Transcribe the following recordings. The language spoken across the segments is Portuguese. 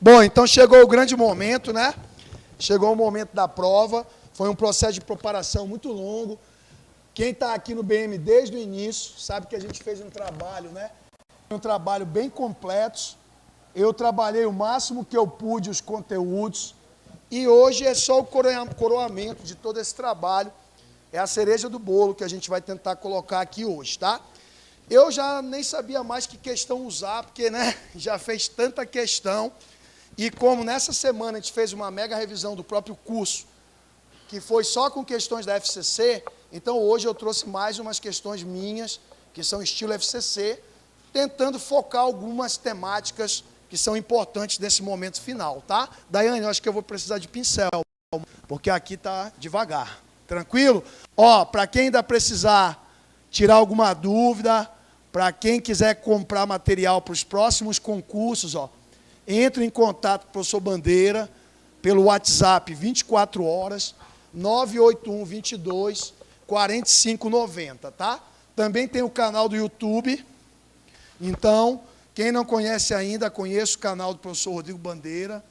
Bom, então chegou o grande momento, né? Chegou o momento da prova. Foi um processo de preparação muito longo. Quem está aqui no BM desde o início sabe que a gente fez um trabalho, né? Um trabalho bem completo. Eu trabalhei o máximo que eu pude os conteúdos. E hoje é só o coroamento de todo esse trabalho. É a cereja do bolo que a gente vai tentar colocar aqui hoje, tá? Eu já nem sabia mais que questão usar, porque, né, já fez tanta questão. E como nessa semana a gente fez uma mega revisão do próprio curso, que foi só com questões da FCC, então hoje eu trouxe mais umas questões minhas, que são estilo FCC, tentando focar algumas temáticas que são importantes nesse momento final, tá? Daiane, eu acho que eu vou precisar de pincel, porque aqui tá devagar. Tranquilo? Ó, para quem ainda precisar tirar alguma dúvida, para quem quiser comprar material para os próximos concursos, ó, entre em contato com o professor Bandeira pelo WhatsApp 24 horas, 981 22 45 90, tá? Também tem o canal do YouTube. Então, quem não conhece ainda, conheça o canal do professor Rodrigo Bandeira,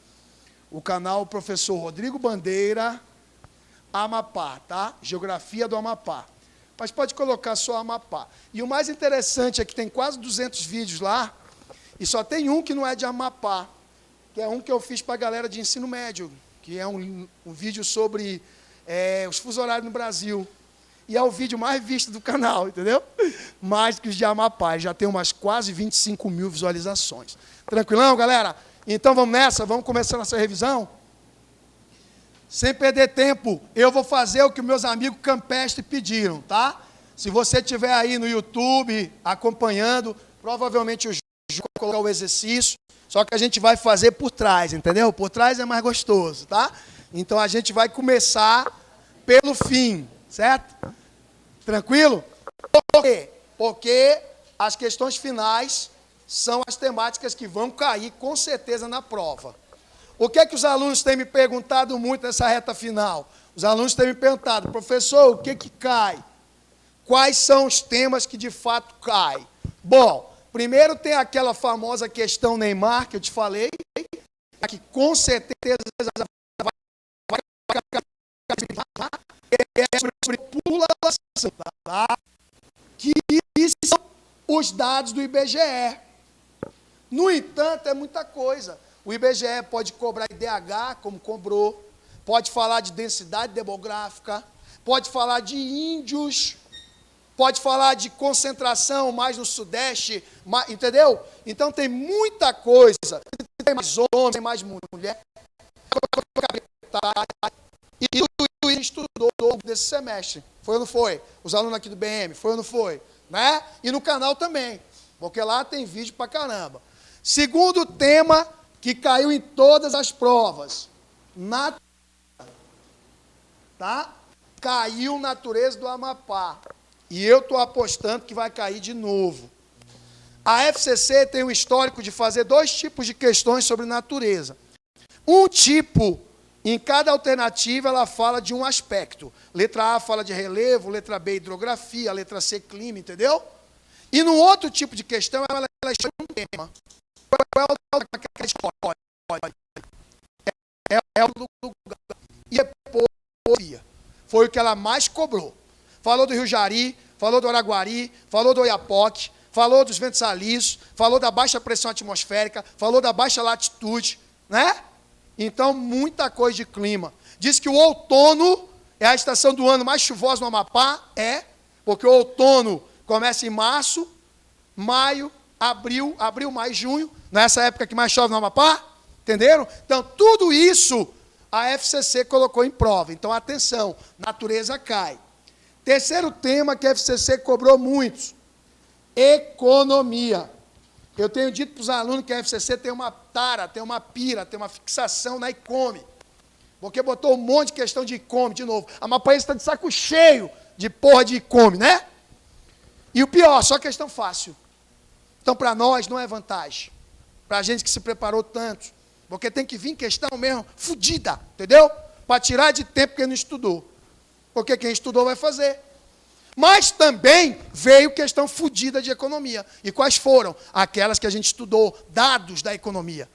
o canal professor Rodrigo Bandeira, Amapá, tá? Geografia do Amapá. Mas pode colocar só Amapá. E o mais interessante é que tem quase 200 vídeos lá, e só tem um que não é de Amapá, que é um que eu fiz para a galera de ensino médio, que é um vídeo sobre os fusos horários no Brasil. E é o vídeo mais visto do canal, entendeu? Mais que os de Amapá, já tem umas quase 25 mil visualizações. Tranquilão, galera? Então vamos nessa, vamos começar nossa revisão? Sem perder tempo, eu vou fazer o que meus amigos campestres pediram, tá? Se você estiver aí no YouTube acompanhando, provavelmente o Ju vai colocar o exercício, só que a gente vai fazer por trás, entendeu? Por trás é mais gostoso, tá? Então a gente vai começar pelo fim, certo? Tranquilo? Por quê? Porque as questões finais são as temáticas que vão cair com certeza na prova. O que é que os alunos têm me perguntado muito nessa reta final? Os alunos têm me perguntado, professor, o que que cai? Quais são os temas que de fato caem? Bom, primeiro tem aquela famosa questão Neymar, que eu te falei, que com certeza vai sobre população, tá? Que são os dados do IBGE. No entanto, é muita coisa. O IBGE pode cobrar IDH, como cobrou, pode falar de densidade demográfica, pode falar de índios, pode falar de concentração mais no Sudeste, entendeu? Então tem muita coisa. Tem mais homens, tem mais mulher. E o estudou desse semestre. Foi ou não foi? Os alunos aqui do BM, foi ou não foi? Né? E no canal também, porque lá tem vídeo pra caramba. Segundo tema que caiu em todas as provas. Tá? Caiu natureza do Amapá. E eu estou apostando que vai cair de novo. A FCC tem um histórico de fazer 2 tipos de questões sobre natureza. Um tipo, em cada alternativa, ela fala de um aspecto. Letra A fala de relevo, letra B, hidrografia, letra C, clima, entendeu? E no outro tipo de questão, ela escolhe um tema. Qual é o que ela escolhe? É o lugar. E depois, foi o que ela mais cobrou. Falou do Rio Jari, falou do Araguari, falou do Oiapoque, falou dos ventos alísios, falou da baixa pressão atmosférica, falou da baixa latitude, né? Então, muita coisa de clima. Diz que o outono é a estação do ano mais chuvosa no Amapá, porque o outono começa em março, maio, abril, maio, junho, nessa época que mais chove no Amapá, entenderam? Então, tudo isso a FCC colocou em prova. Então, atenção, natureza cai. Terceiro tema que a FCC cobrou muito, economia. Eu tenho dito para os alunos que a FCC tem uma tara, tem uma pira, tem uma fixação na ICOME, porque botou um monte de questão de ICOME de novo. A Amapaense está de saco cheio de porra de ICOME, né? E o pior, só questão fácil. Então, para nós, não é vantagem. Para a gente que se preparou tanto. Porque tem que vir questão mesmo fodida, entendeu? Para tirar de tempo quem não estudou. Porque quem estudou vai fazer. Mas também veio questão fodida de economia. E quais foram? Aquelas que a gente estudou, dados da economia.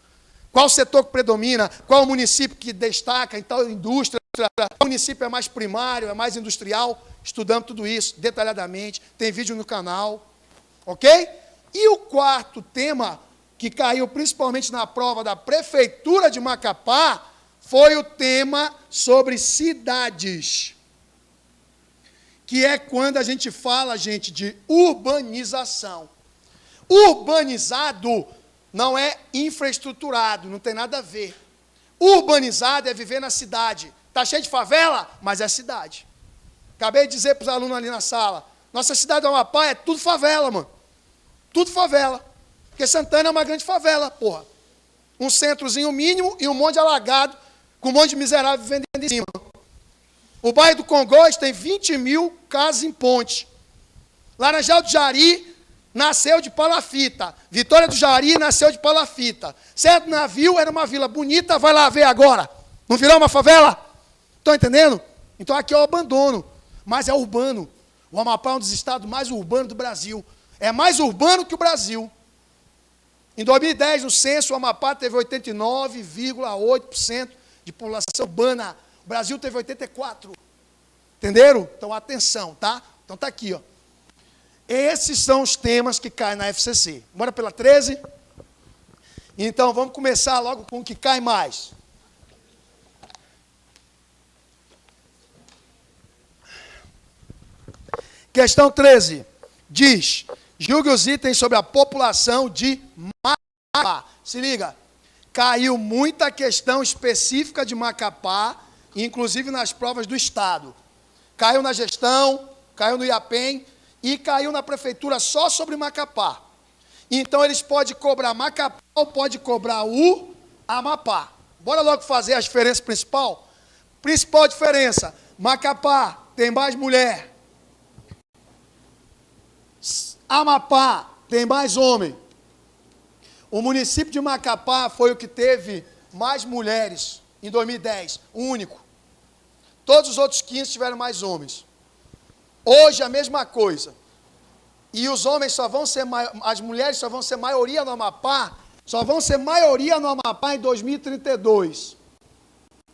Qual setor que predomina? Qual o município que destaca em tal indústria? Qual município é mais primário, é mais industrial? Estudamos tudo isso detalhadamente. Tem vídeo no canal. Ok? E o quarto tema, que caiu principalmente na prova da Prefeitura de Macapá, foi o tema sobre cidades. Que é quando a gente fala, gente, de urbanização. Urbanizado não é infraestruturado, não tem nada a ver. Urbanizado é viver na cidade. Está cheio de favela, mas é cidade. Acabei de dizer para os alunos ali na sala, nossa cidade do Amapá é tudo favela, mano. Tudo favela. Porque Santana é uma grande favela, porra. Um centrozinho mínimo e um monte de alagado, com um monte de miserável vivendo em cima. O bairro do Congoz tem 20 mil casas em ponte. Laranjal do Jari nasceu de palafita. Vitória do Jari nasceu de palafita. Certo Navio era uma vila bonita, vai lá ver agora. Não virou uma favela? Estão entendendo? Então aqui é o abandono, mas é urbano. O Amapá é um dos estados mais urbanos do Brasil. É mais urbano que o Brasil. Em 2010, no censo, o Amapá teve 89,8% de população urbana. O Brasil teve 84%. Entenderam? Então, atenção, tá? Então, tá aqui, ó. Esses são os temas que caem na FCC. Bora pela 13? Então, vamos começar logo com o que cai mais. Questão 13. Diz, julgue os itens sobre a população de Macapá. Se liga, caiu muita questão específica de Macapá, inclusive nas provas do Estado. Caiu na gestão, caiu no IAPEM e caiu na prefeitura só sobre Macapá. Então, eles podem cobrar Macapá ou podem cobrar o Amapá. Bora logo fazer a diferença principal? Principal diferença, Macapá tem mais mulher. Amapá tem mais homem. O município de Macapá foi o que teve mais mulheres em 2010, o único. Todos os outros 15 tiveram mais homens. Hoje a mesma coisa. E os homens só vão ser, as mulheres só vão ser maioria no Amapá, só vão ser maioria no Amapá em 2032,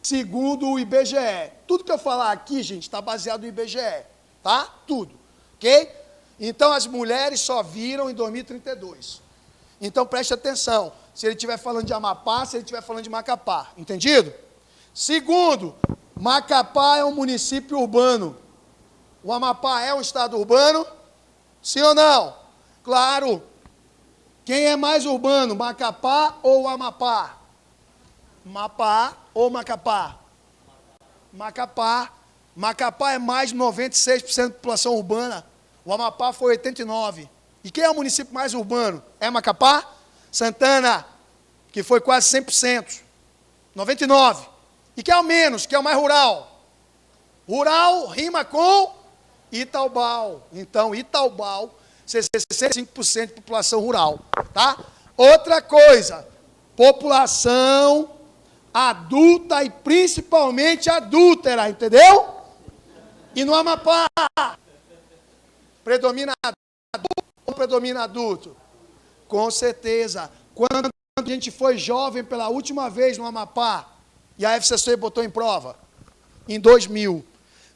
segundo o IBGE. Tudo que eu falar aqui, gente, está baseado no IBGE, tá? Tudo, ok? Então, as mulheres só viram em 2032. Então, preste atenção, se ele estiver falando de Amapá, se ele estiver falando de Macapá, entendido? Segundo, Macapá é um município urbano. O Amapá é um estado urbano? Sim ou não? Claro. Quem é mais urbano, Macapá ou Amapá? Amapá ou Macapá? Macapá. Macapá é mais de 96% da população urbana. O Amapá foi 89%. E quem é o município mais urbano? É Macapá? Santana, que foi quase 100%. 99%. E quem é o menos? Que é o mais rural? Rural rima com Itaubal. Então, Itaubal, 65% de população rural. Tá? Outra coisa, população adulta e principalmente adúltera, entendeu? E no Amapá, predomina adulto ou predomina adulto? Com certeza. Quando a gente foi jovem pela última vez no Amapá, e a FCC botou em prova? Em 2000.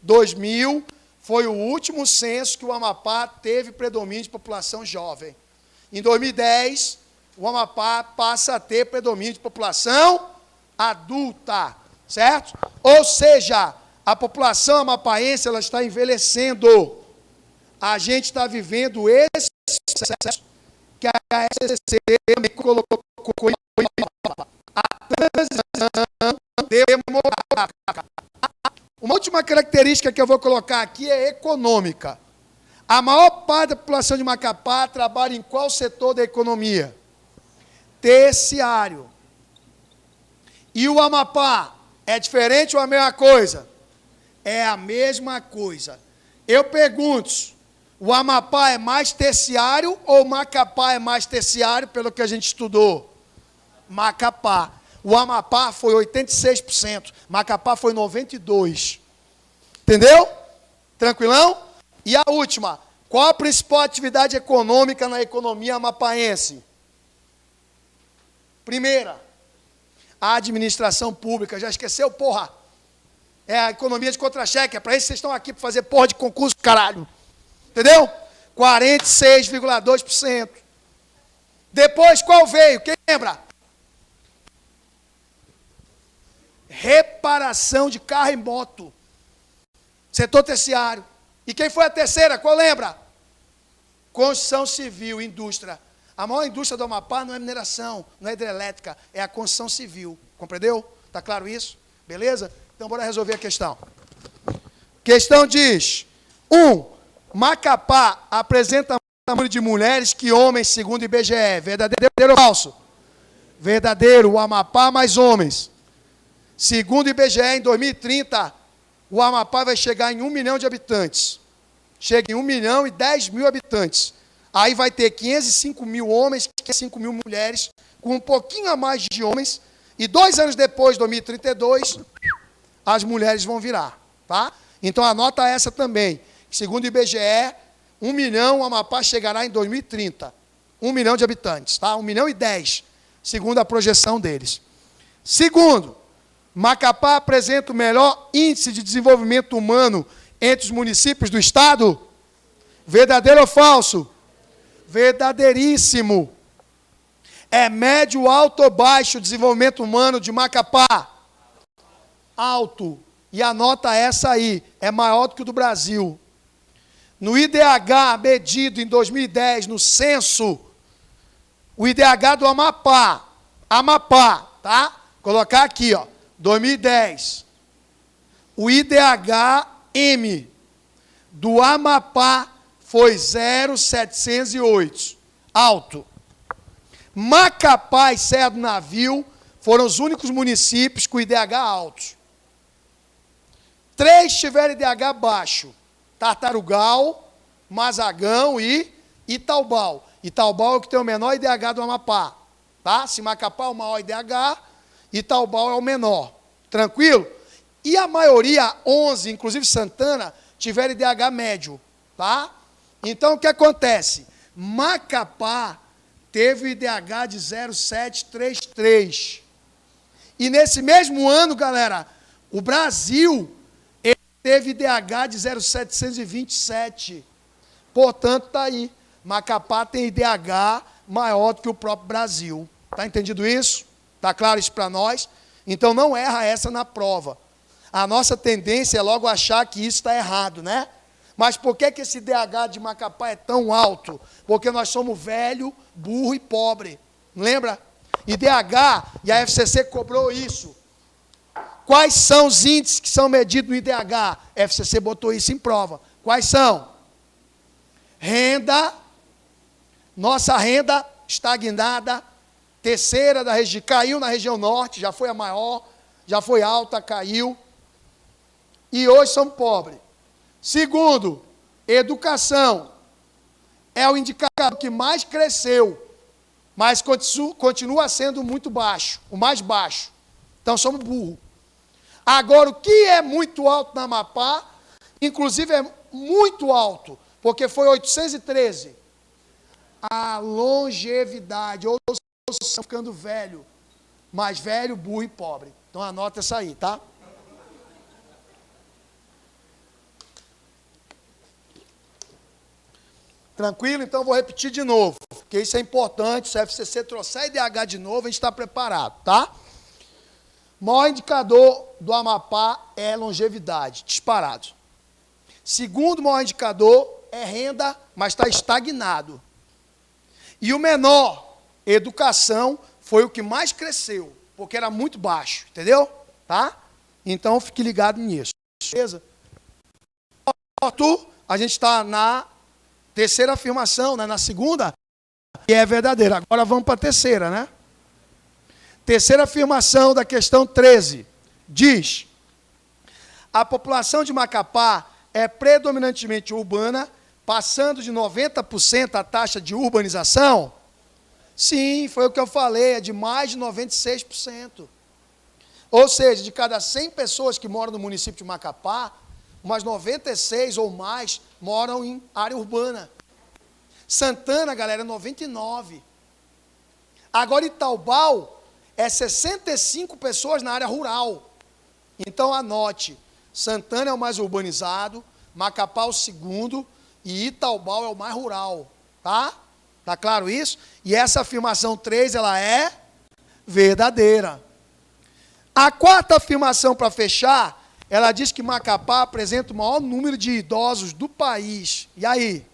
2000 foi o último censo que o Amapá teve predomínio de população jovem. Em 2010, o Amapá passa a ter predomínio de população adulta, certo? Ou seja, a população amapaense ela está envelhecendo. A gente está vivendo esse processo que a FCC colocou a transição demográfica. Uma última característica que eu vou colocar aqui é econômica. A maior parte da população de Macapá trabalha em qual setor da economia? Terciário. E o Amapá é diferente ou a mesma coisa? É a mesma coisa. Eu pergunto, o Amapá é mais terciário ou Macapá é mais terciário, pelo que a gente estudou? Macapá. O Amapá foi 86%, Macapá foi 92%. Entendeu? Tranquilão? E a última, qual a principal atividade econômica na economia amapaense? Primeira, a administração pública. Já esqueceu, porra? É a economia de contra-cheque. É para isso que vocês estão aqui, para fazer porra de concurso, caralho. Entendeu? 46,2%. Depois, qual veio? Quem lembra? Reparação de carro e moto. Setor terciário. E quem foi a terceira? Qual lembra? Construção civil, indústria. A maior indústria do Amapá não é mineração, não é hidrelétrica, é a construção civil. Compreendeu? Está claro isso? Beleza? Então, bora resolver a questão. Questão diz: 1. Macapá apresenta mais número de mulheres que homens, segundo o IBGE. Verdadeiro ou falso? Verdadeiro. O Amapá mais homens. Segundo o IBGE, em 2030, o Amapá vai chegar em 1 milhão de habitantes. Chega em 1 milhão e 10 mil habitantes. Aí vai ter 505 mil homens, 505 mil mulheres, com um pouquinho a mais de homens. E 2 anos depois, 2032, as mulheres vão virar. Tá? Então, anota essa também. Segundo o IBGE, 1 milhão, o Amapá chegará em 2030. 1 milhão de habitantes. Tá? 1 milhão e 10, segundo a projeção deles. Segundo, Macapá apresenta o melhor índice de desenvolvimento humano entre os municípios do estado? Verdadeiro ou falso? Verdadeiríssimo. É médio, alto ou baixo o desenvolvimento humano de Macapá? Alto. E anota essa aí, é maior do que o do Brasil. No IDH medido em 2010, no censo, o IDH do Amapá, tá? Colocar aqui, ó, 2010. O IDH-M do Amapá foi 0,708. Alto. Macapá e Serra do Navio foram os únicos municípios com IDH alto. 3 tiveram IDH baixo. Tartarugal, Mazagão e Itaubal. Itaubal é o que tem o menor IDH do Amapá. Tá? Se Macapá é o maior IDH, Itaubal é o menor. Tranquilo? E a maioria, 11, inclusive Santana, tiveram IDH médio. Tá? Então, o que acontece? Macapá teve o IDH de 0,733. E nesse mesmo ano, galera, o Brasil teve IDH de 0,727. Portanto, está aí. Macapá tem IDH maior do que o próprio Brasil. Está entendido isso? Está claro isso para nós? Então, não erra essa na prova. A nossa tendência é logo achar que isso está errado, né? Mas por que esse IDH de Macapá é tão alto? Porque nós somos velho, burro e pobre. Lembra? IDH, e a FCC cobrou isso. Quais são os índices que são medidos no IDH? A FCC botou isso em prova. Quais são? Renda, nossa renda estagnada, terceira da região, caiu na região norte, já foi a maior, já foi alta, caiu, e hoje somos pobres. Segundo, educação, é o indicador que mais cresceu, mas continua sendo muito baixo, o mais baixo. Então somos burros. Agora, o que é muito alto na Amapá, inclusive é muito alto, porque foi 813. A longevidade, ou seja, ficando velho, mais velho, burro e pobre. Então anota essa aí, tá? Tranquilo? Então eu vou repetir de novo, porque isso é importante. Se a FCC trouxer IDH de novo, a gente está preparado, tá? O maior indicador do Amapá é longevidade, disparado. Segundo maior indicador é renda, mas está estagnado. E o menor, educação, foi o que mais cresceu, porque era muito baixo, entendeu? Tá? Então fique ligado nisso. Beleza? A gente está na terceira afirmação, né? Na segunda, que é verdadeira. Agora vamos para a terceira, né? Terceira afirmação da questão 13. Diz: a população de Macapá é predominantemente urbana, passando de 90% a taxa de urbanização? Sim, foi o que eu falei, é de mais de 96%. Ou seja, de cada 100 pessoas que moram no município de Macapá, umas 96 ou mais moram em área urbana. Santana, galera, é 99%. Agora, Itaubal é 65 pessoas na área rural. Então anote, Santana é o mais urbanizado, Macapá o segundo e Itaubal é o mais rural, tá? Tá claro isso? E essa afirmação 3, ela é verdadeira. A quarta afirmação para fechar, ela diz que Macapá apresenta o maior número de idosos do país. E aí?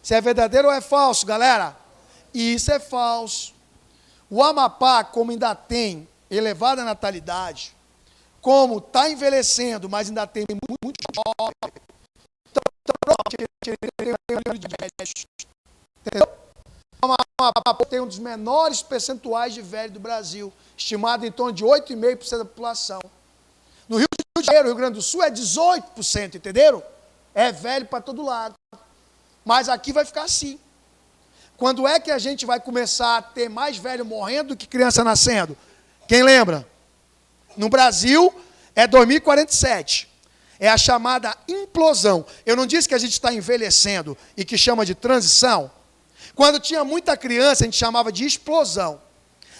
Isso é verdadeiro ou é falso, galera? Isso é falso. O Amapá, como ainda tem elevada natalidade, como está envelhecendo, mas ainda tem muito jovem, entendeu? O Amapá tem um dos menores percentuais de velho do Brasil, estimado em torno de 8,5% da população. No Rio de Janeiro, Rio Grande do Sul, é 18%, entenderam? É velho para todo lado. Mas aqui vai ficar assim. Quando é que a gente vai começar a ter mais velho morrendo do que criança nascendo? Quem lembra? No Brasil, é 2047. É a chamada implosão. Eu não disse que a gente está envelhecendo e que chama de transição? Quando tinha muita criança, a gente chamava de explosão.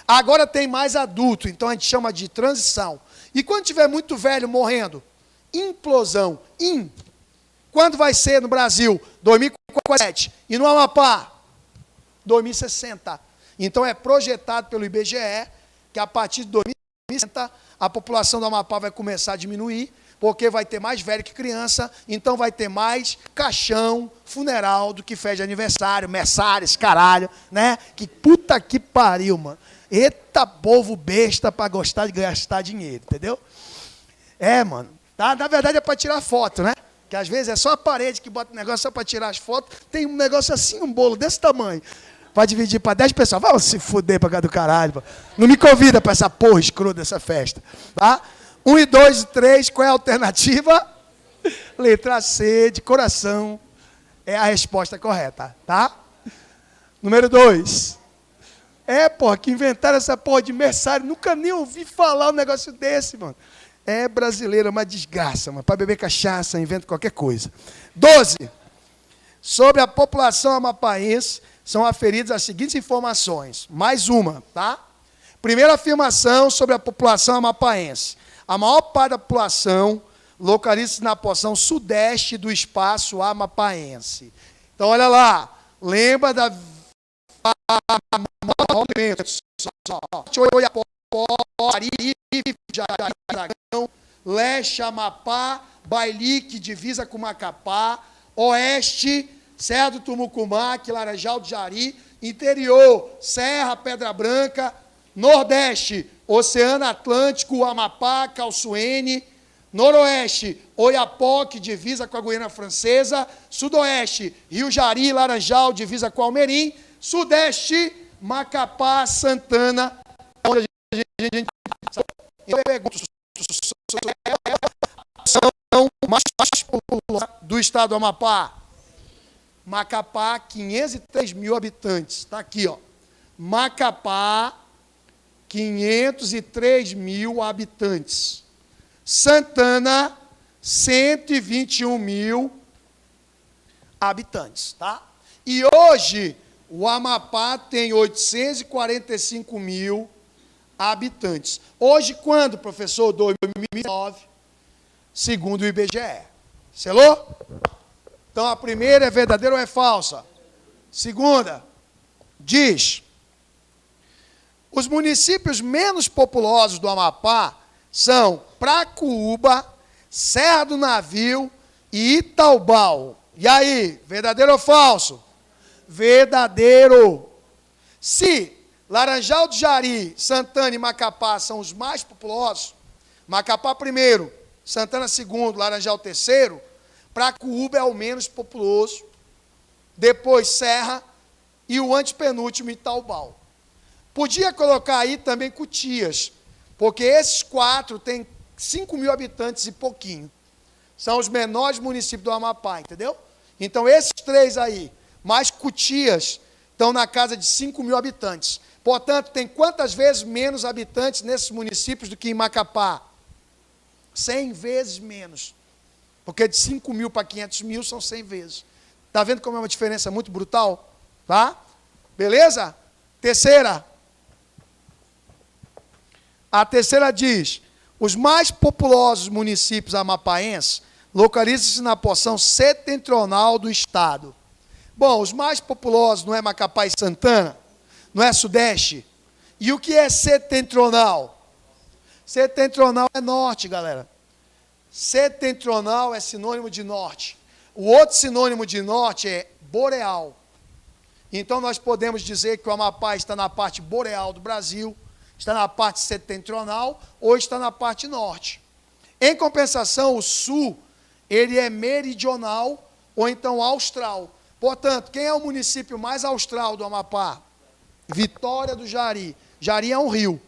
Agora tem mais adulto, então a gente chama de transição. E quando tiver muito velho morrendo? Implosão. Quando vai ser no Brasil? 2047. E no Amapá? 2060. Então é projetado pelo IBGE que a partir de 2060 a população do Amapá vai começar a diminuir, porque vai ter mais velho que criança, então vai ter mais caixão funeral do que festa de aniversário, messários, caralho, né? Que puta que pariu, mano. Eita povo besta para gostar de gastar dinheiro, entendeu? É, mano. Tá? Na verdade é para tirar foto, né? Que às vezes é só a parede que bota o negócio só para tirar as fotos. Tem um negócio assim, um bolo desse tamanho. Para dividir para 10 pessoas. Vai se fuder para cá do caralho. Pô. Não me convida para essa porra escrota dessa festa. Tá? 1 e 2 e 3, qual é a alternativa? Letra C, de coração, é a resposta correta. Tá? Número 2. Porra, que inventaram essa porra de mercenário. Nunca nem ouvi falar um negócio desse, mano. É brasileiro, é uma desgraça, mano. Para beber cachaça, inventa qualquer coisa. 12. Sobre a população amapaense, são aferidas as seguintes informações. Mais uma, tá? Primeira afirmação sobre a população amapaense. A maior parte da população localiza-se na porção sudeste do espaço amapaense. Então, olha lá. Lembra da... Leste, Amapá, Bailique, divisa com Macapá, Oeste, Serra do Tumucumaque, Laranjal do Jari, Interior, Serra, Pedra Branca, Nordeste, Oceano Atlântico, Amapá, Calçoene, Noroeste, Oiapoque, divisa com a Guiana Francesa, Sudoeste, Rio Jari, Laranjal, divisa com Almerim, Sudeste, Macapá, Santana, onde a gente... Eu pergunto, são mais do estado do Amapá. Macapá, 503 mil habitantes. Está aqui, ó. Macapá, 503 mil habitantes. Santana, 121 mil habitantes, tá? E hoje, o Amapá tem 845 mil habitantes. Hoje, quando, professor? 2009, segundo o IBGE. Selou? Então, a primeira é verdadeira ou é falsa? Segunda, diz: os municípios menos populosos do Amapá são Pracuúba, Serra do Navio e Itaubal. E aí, verdadeiro ou falso? Verdadeiro. Se Laranjal do Jari, Santana e Macapá são os mais populosos, Macapá primeiro, Santana segundo, Laranjal terceiro, Pracuúba é o menos populoso, depois Serra e o antepenúltimo Itaubal. Podia colocar aí também Cutias, porque esses 4 têm 5 mil habitantes e pouquinho. São os menores municípios do Amapá, entendeu? Então, esses 3 aí, mais Cutias, estão na casa de 5 mil habitantes. Portanto, tem quantas vezes menos habitantes nesses municípios do que em Macapá? 100 vezes menos. Porque de 5 mil para 500 mil são 100 vezes. Está vendo como é uma diferença muito brutal? Tá? Beleza? Terceira. A terceira diz, os mais populosos municípios amapaenses localizam-se na porção setentrional do estado. Bom, os mais populosos não é Macapá e Santana? Não é Sudeste? E o que é setentrional? Setentrional é norte, galera. Setentrional é sinônimo de norte. O outro sinônimo de norte é boreal. Então, nós podemos dizer que o Amapá está na parte boreal do Brasil, está na parte setentrional ou está na parte norte. Em compensação, o sul, ele é meridional ou então austral. Portanto, quem é o município mais austral do Amapá? Vitória do Jari. Jari é um rio,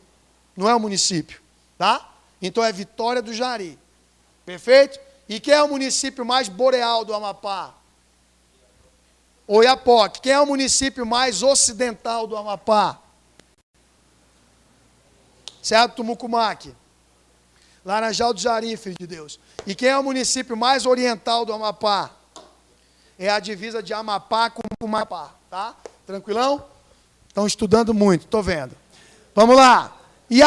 não é um município, tá? Então, é Vitória do Jari. Perfeito? E quem é o município mais boreal do Amapá? Oiapoque. Quem é o município mais ocidental do Amapá? Certo? Mucumaque. Laranjal do Jari, filho de Deus. E quem é o município mais oriental do Amapá? É a divisa de Amapá com Mucumapá, tá? Tranquilão? Estão estudando muito, estou vendo. Vamos lá. E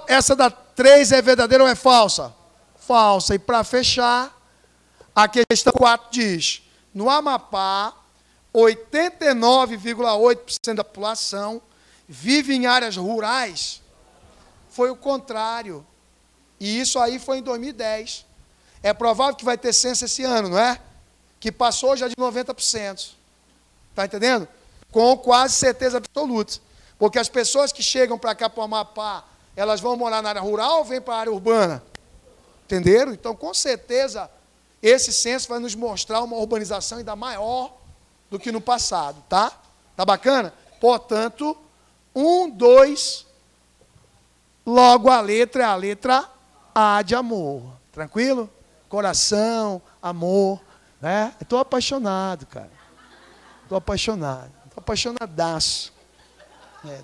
essa da 3 é verdadeira ou é falsa? Falsa. E para fechar, a questão 4 diz, no Amapá, 89,8% da população vive em áreas rurais. Foi o contrário. E isso aí foi em 2010. É provável que vai ter censo esse ano, não é? Que passou já de 90%. Está entendendo? Com quase certeza absoluta. Porque as pessoas que chegam para cá, para o Amapá, elas vão morar na área rural ou vêm para a área urbana? Entenderam? Então, com certeza, esse censo vai nos mostrar uma urbanização ainda maior do que no passado, tá? Tá bacana? Portanto, 1, 2, logo a letra é a letra A de amor. Tranquilo? Coração, amor, né? Estou apaixonado, cara. Estou apaixonado. Estou apaixonadaço.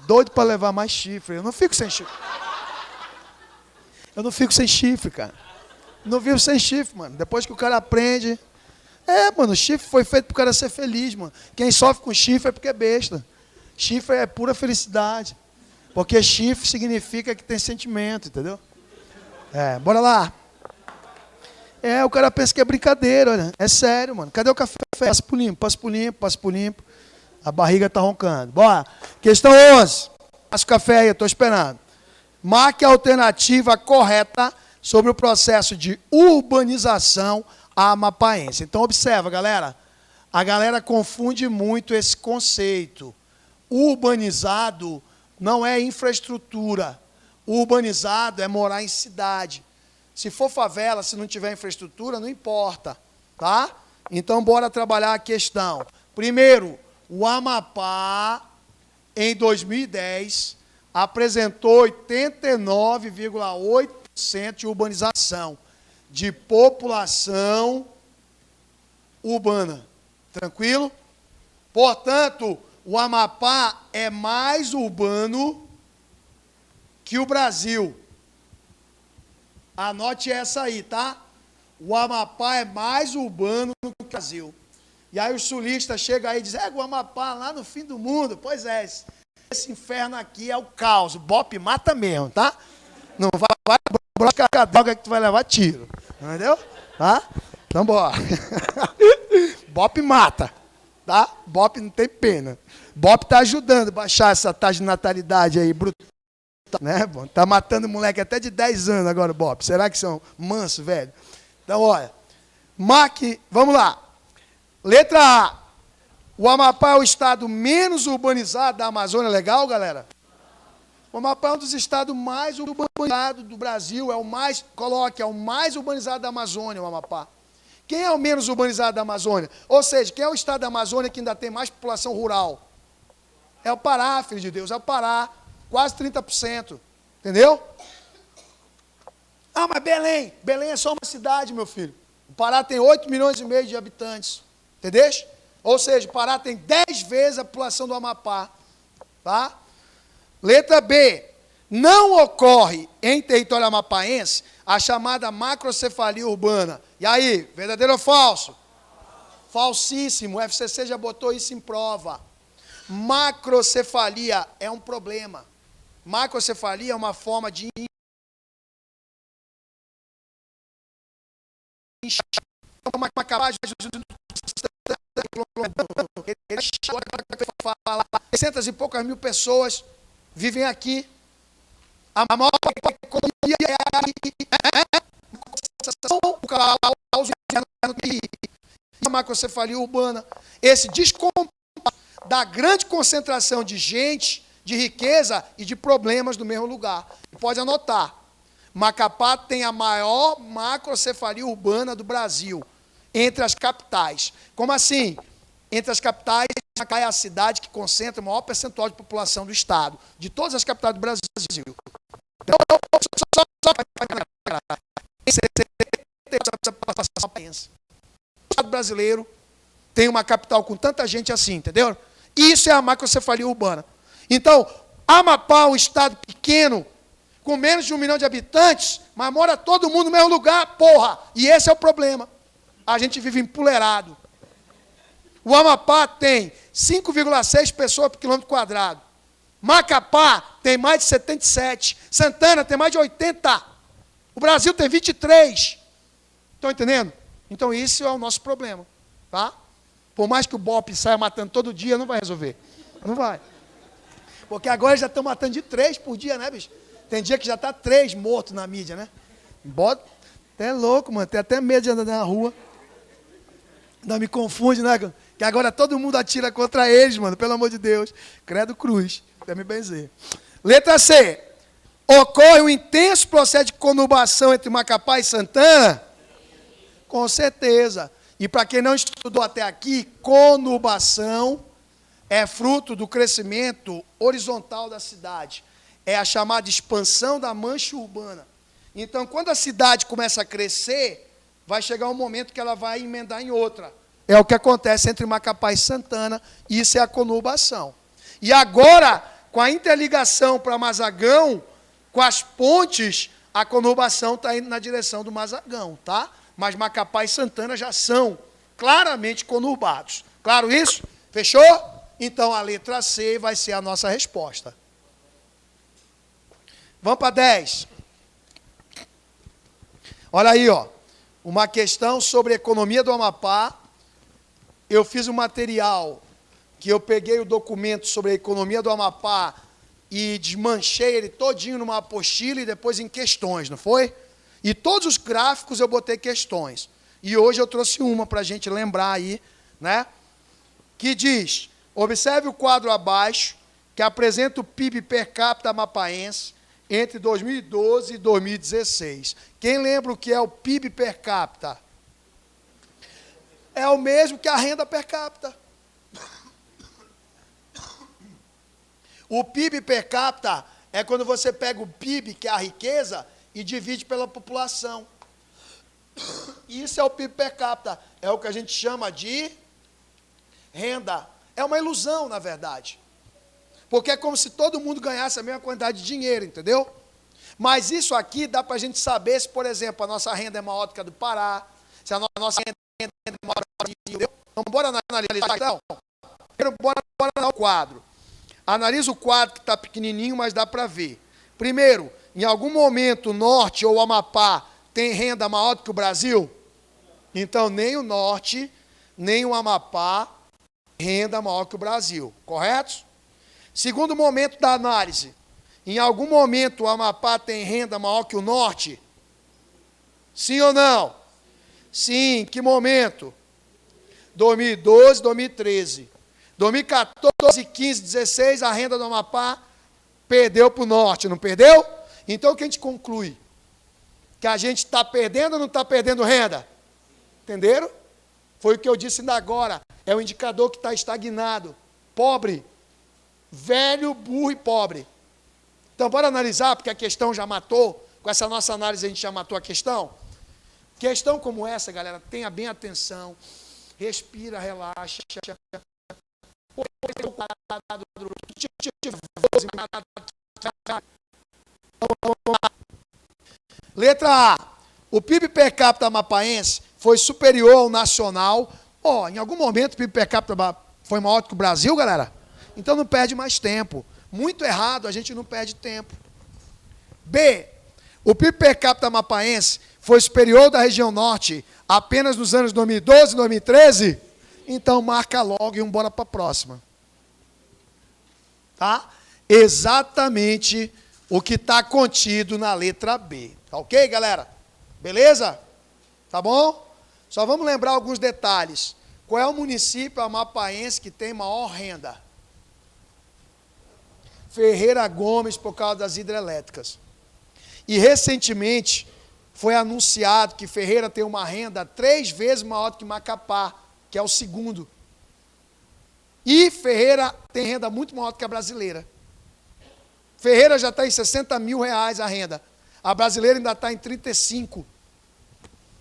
Doido para levar mais chifre. Eu não fico sem chifre. Eu não fico sem chifre, cara. Não vivo sem chifre, mano. Depois que o cara aprende... mano, o chifre foi feito para o cara ser feliz, mano. Quem sofre com chifre é porque é besta. Chifre é pura felicidade. Porque chifre significa que tem sentimento, entendeu? Bora lá. O cara pensa que é brincadeira, olha. É sério, mano. Cadê o café? Passa por limpo, passa por limpo, passa por limpo. A barriga tá roncando. Bora. Questão 11. Passa o café aí, eu estou esperando. Marque a alternativa correta sobre o processo de urbanização amapaense. Então, observa, galera. A galera confunde muito esse conceito. Urbanizado não é infraestrutura. Urbanizado é morar em cidade. Se for favela, se não tiver infraestrutura, não importa, tá? Então, bora trabalhar a questão. Primeiro, o Amapá, em 2010, apresentou 89,8% de urbanização, de população urbana. Tranquilo? Portanto, o Amapá é mais urbano que o Brasil. Anote essa aí, tá? O Amapá é mais urbano que o Brasil. E aí os sulistas chegam aí e dizem, o Amapá lá no fim do mundo. Pois é, esse inferno aqui é o caos. O bope mata mesmo, tá? Não vai brocar a droga que tu vai levar tiro. Entendeu? Tá? Então bora. Bope mata, tá? Bope não tem pena. Bope tá ajudando a baixar essa taxa de natalidade aí, brutal, né? Tá matando moleque até de 10 anos agora, Bope. Será que são mansos, velho? Então, olha. Marque, vamos lá. Letra A. O Amapá é o estado menos urbanizado da Amazônia. Legal, galera? O Amapá é um dos estados mais urbanizados do Brasil. É o mais, coloque, é o mais urbanizado da Amazônia, o Amapá. Quem é o menos urbanizado da Amazônia? Ou seja, quem é o estado da Amazônia que ainda tem mais população rural? É o Pará, filho de Deus, é o Pará. Quase 30%. Entendeu? Mas Belém. Belém é só uma cidade, meu filho. O Pará tem 8 milhões e meio de habitantes. Entendeu? Ou seja, o Pará tem 10 vezes a população do Amapá. Tá? Letra B. Não ocorre em território amapaense a chamada macrocefalia urbana. E aí, verdadeiro ou falso? Falsíssimo. O FCC já botou isso em prova. Macrocefalia é um problema. Macrocefalia é uma forma de uma capaz de 600 e poucas mil pessoas vivem aqui. A maior economia é aqui. O caos a macrocefalia urbana. Esse descompasso da grande concentração de gente, de riqueza e de problemas no mesmo lugar. Pode anotar. Macapá tem a maior macrocefalia urbana do Brasil, entre as capitais. Como assim? Entre as capitais, Macapá é a cidade que concentra o maior percentual de população do estado, de todas as capitais do Brasil. Então, o estado brasileiro tem uma capital com tanta gente assim, entendeu? Isso é a macrocefalia urbana. Então, Amapá, um estado pequeno, com menos de 1 milhão de habitantes, mas mora todo mundo no mesmo lugar, porra! E esse é o problema. A gente vive empoleirado. O Amapá tem 5,6 pessoas por quilômetro quadrado. Macapá tem mais de 77. Santana tem mais de 80. O Brasil tem 23. Estão entendendo? Então, isso é o nosso problema. Tá? Por mais que o BOP saia matando todo dia, não vai resolver. Não vai. Porque agora já estão matando de 3 por dia, né, bicho? Tem dia que já está 3 mortos na mídia, né? Bota. Até louco, mano. Tem até medo de andar na rua. Não me confunde, né? Que agora todo mundo atira contra eles, mano. Pelo amor de Deus. Credo cruz. Até me benzer. Letra C. Ocorre um intenso processo de conurbação entre Macapá e Santana? Com certeza. E para quem não estudou até aqui, conurbação é fruto do crescimento horizontal da cidade. É a chamada expansão da mancha urbana. Então, quando a cidade começa a crescer, vai chegar um momento que ela vai emendar em outra. É o que acontece entre Macapá e Santana, e isso é a conurbação. E agora, com a interligação para Mazagão, com as pontes, a conurbação está indo na direção do Mazagão, tá? Mas Macapá e Santana já são claramente conurbados. Claro isso? Fechou? Então, a letra C vai ser a nossa resposta. Vamos para 10. Olha aí, ó. Uma questão sobre a economia do Amapá. Eu fiz um material que eu peguei o documento sobre a economia do Amapá e desmanchei ele todinho numa apostila e depois em questões, não foi? E todos os gráficos eu botei questões. E hoje eu trouxe uma para a gente lembrar aí, né? Que diz, observe o quadro abaixo, que apresenta o PIB per capita amapaense entre 2012 e 2016. Quem lembra o que é o PIB per capita? É o mesmo que a renda per capita. O PIB per capita é quando você pega o PIB, que é a riqueza, e divide pela população. Isso é o PIB per capita. É o que a gente chama de renda. É uma ilusão, na verdade. Porque é como se todo mundo ganhasse a mesma quantidade de dinheiro, entendeu? Mas isso aqui dá para a gente saber se, por exemplo, a nossa renda é maior do que a do Pará, se a nossa renda é maior do que a do Brasil. Então, bora analisar, então? Bora no quadro. Analisa o quadro que está pequenininho, mas dá para ver. Primeiro, em algum momento o Norte ou o Amapá tem renda maior do que o Brasil? Então, nem o Norte, nem o Amapá tem renda maior que o Brasil, correto? Segundo momento da análise, em algum momento o Amapá tem renda maior que o Norte? Sim ou não? Sim, que momento? 2012, 2013. 2014, 15, 16, a renda do Amapá perdeu para o Norte, não perdeu? Então, o que a gente conclui? Que a gente está perdendo ou não está perdendo renda? Entenderam? Foi o que eu disse ainda agora. É um indicador que está estagnado. Pobre. Velho, burro e pobre. Então, bora analisar, porque a questão já matou. Com essa nossa análise, a gente já matou a questão. Questão como essa, galera, tenha bem atenção. Respira, relaxa. Letra A. O PIB per capita amapaense foi superior ao nacional. Em algum momento o PIB per capita foi maior que o Brasil, galera? Então não perde mais tempo. Muito errado, a gente não perde tempo. B. O PIB per capita amapaense foi superior ao da região norte apenas nos anos 2012 e 2013, então marca logo e vamos embora para a próxima. Tá? Exatamente o que está contido na letra B. Tá ok, galera? Beleza? Tá bom? Só vamos lembrar alguns detalhes. Qual é o município amapaense que tem maior renda? Ferreira Gomes, por causa das hidrelétricas. E recentemente foi anunciado que Ferreira tem uma renda 3 vezes maior do que Macapá, que é o segundo. E Ferreira tem renda muito maior do que a brasileira. Ferreira já está em 60 mil reais a renda. A brasileira ainda está em 35.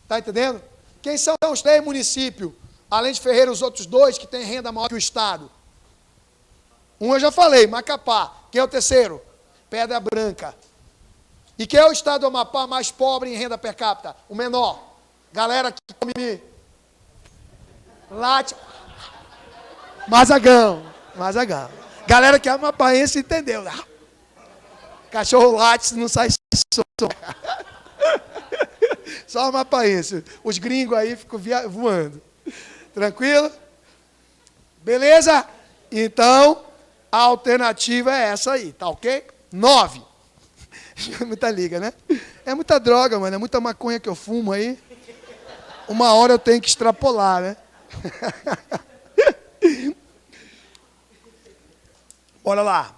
Está entendendo? Quem são os 3 municípios, além de Ferreira, os outros 2 que têm renda maior que o Estado? Um eu já falei, Macapá. Quem é o terceiro? Pedra Branca. E quem é o estado do Amapá mais pobre em renda per capita? O menor. Galera que come latte. Mazagão. Galera que é amapaense entendeu. Cachorro late não sai som. Só amapaense. Os gringos aí ficam voando. Tranquilo? Beleza? Então, a alternativa é essa aí, tá ok? 9. Muita liga, né? É muita droga, mano. É muita maconha que eu fumo aí. Uma hora eu tenho que extrapolar, né? Bora lá.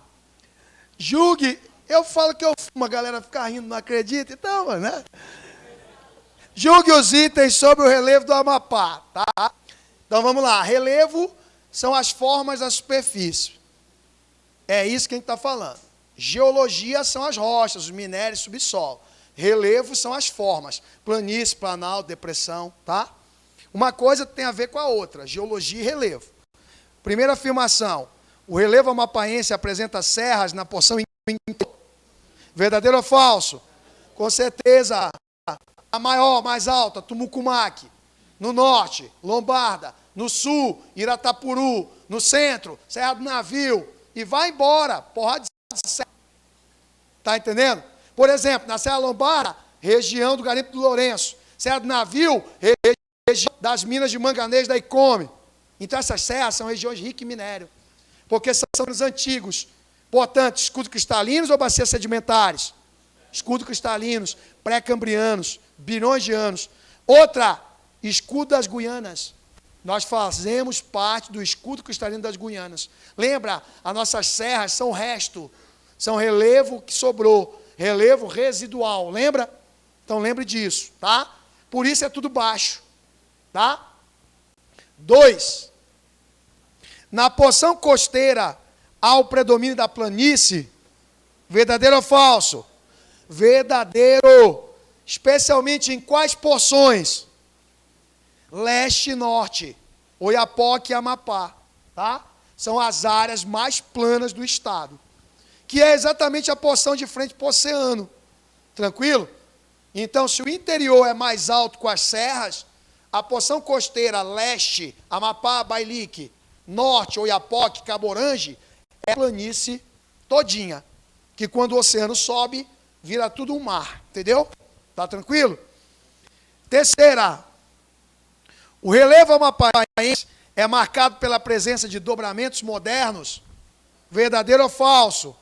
Julgue. Eu falo que eu fumo, a galera fica rindo, não acredita. Então, mano, né? Julgue os itens sobre o relevo do Amapá, tá? Então, vamos lá. Relevo são as formas da superfície. É isso que a gente está falando. Geologia são as rochas, os minérios, subsolo. Relevo são as formas. Planície, planalto, depressão, tá? Uma coisa tem a ver com a outra. Geologia e relevo. Primeira afirmação. O relevo amapaense apresenta serras na porção interior. Verdadeiro ou falso? Com certeza. A maior, mais alta, Tumucumaque. No norte, Lombarda. No sul, Iratapuru. No centro, Serra do Navio. E vai embora, porrada de serra. Tá entendendo? Por exemplo, na Serra Lombarda, região do Garimpo do Lourenço. Serra do Navio, região das minas de manganês da Icome. Então essas serras são regiões ricas em minério. Porque são os antigos. Portanto, escudos cristalinos ou bacias sedimentares? Escudos cristalinos, pré-cambrianos, bilhões de anos. Outra, escudo das Guianas. Nós fazemos parte do escudo cristalino das Guianas. Lembra, as nossas serras são resto, são relevo que sobrou, relevo residual, lembra? Então lembre disso, tá? Por isso é tudo baixo, tá? 2. Na porção costeira há o predomínio da planície, verdadeiro ou falso? Verdadeiro, especialmente em quais porções? Leste e norte, Oiapoque e Amapá, tá? São as áreas mais planas do estado, que é exatamente a porção de frente para o oceano, tranquilo? Então, se o interior é mais alto com as serras, a porção costeira leste, Amapá, Bailique, norte, Oiapoque, Caborange, é planície todinha, que quando o oceano sobe, vira tudo um mar, entendeu? Tá tranquilo? Terceira, o relevo amapaense é marcado pela presença de dobramentos modernos. Verdadeiro ou falso?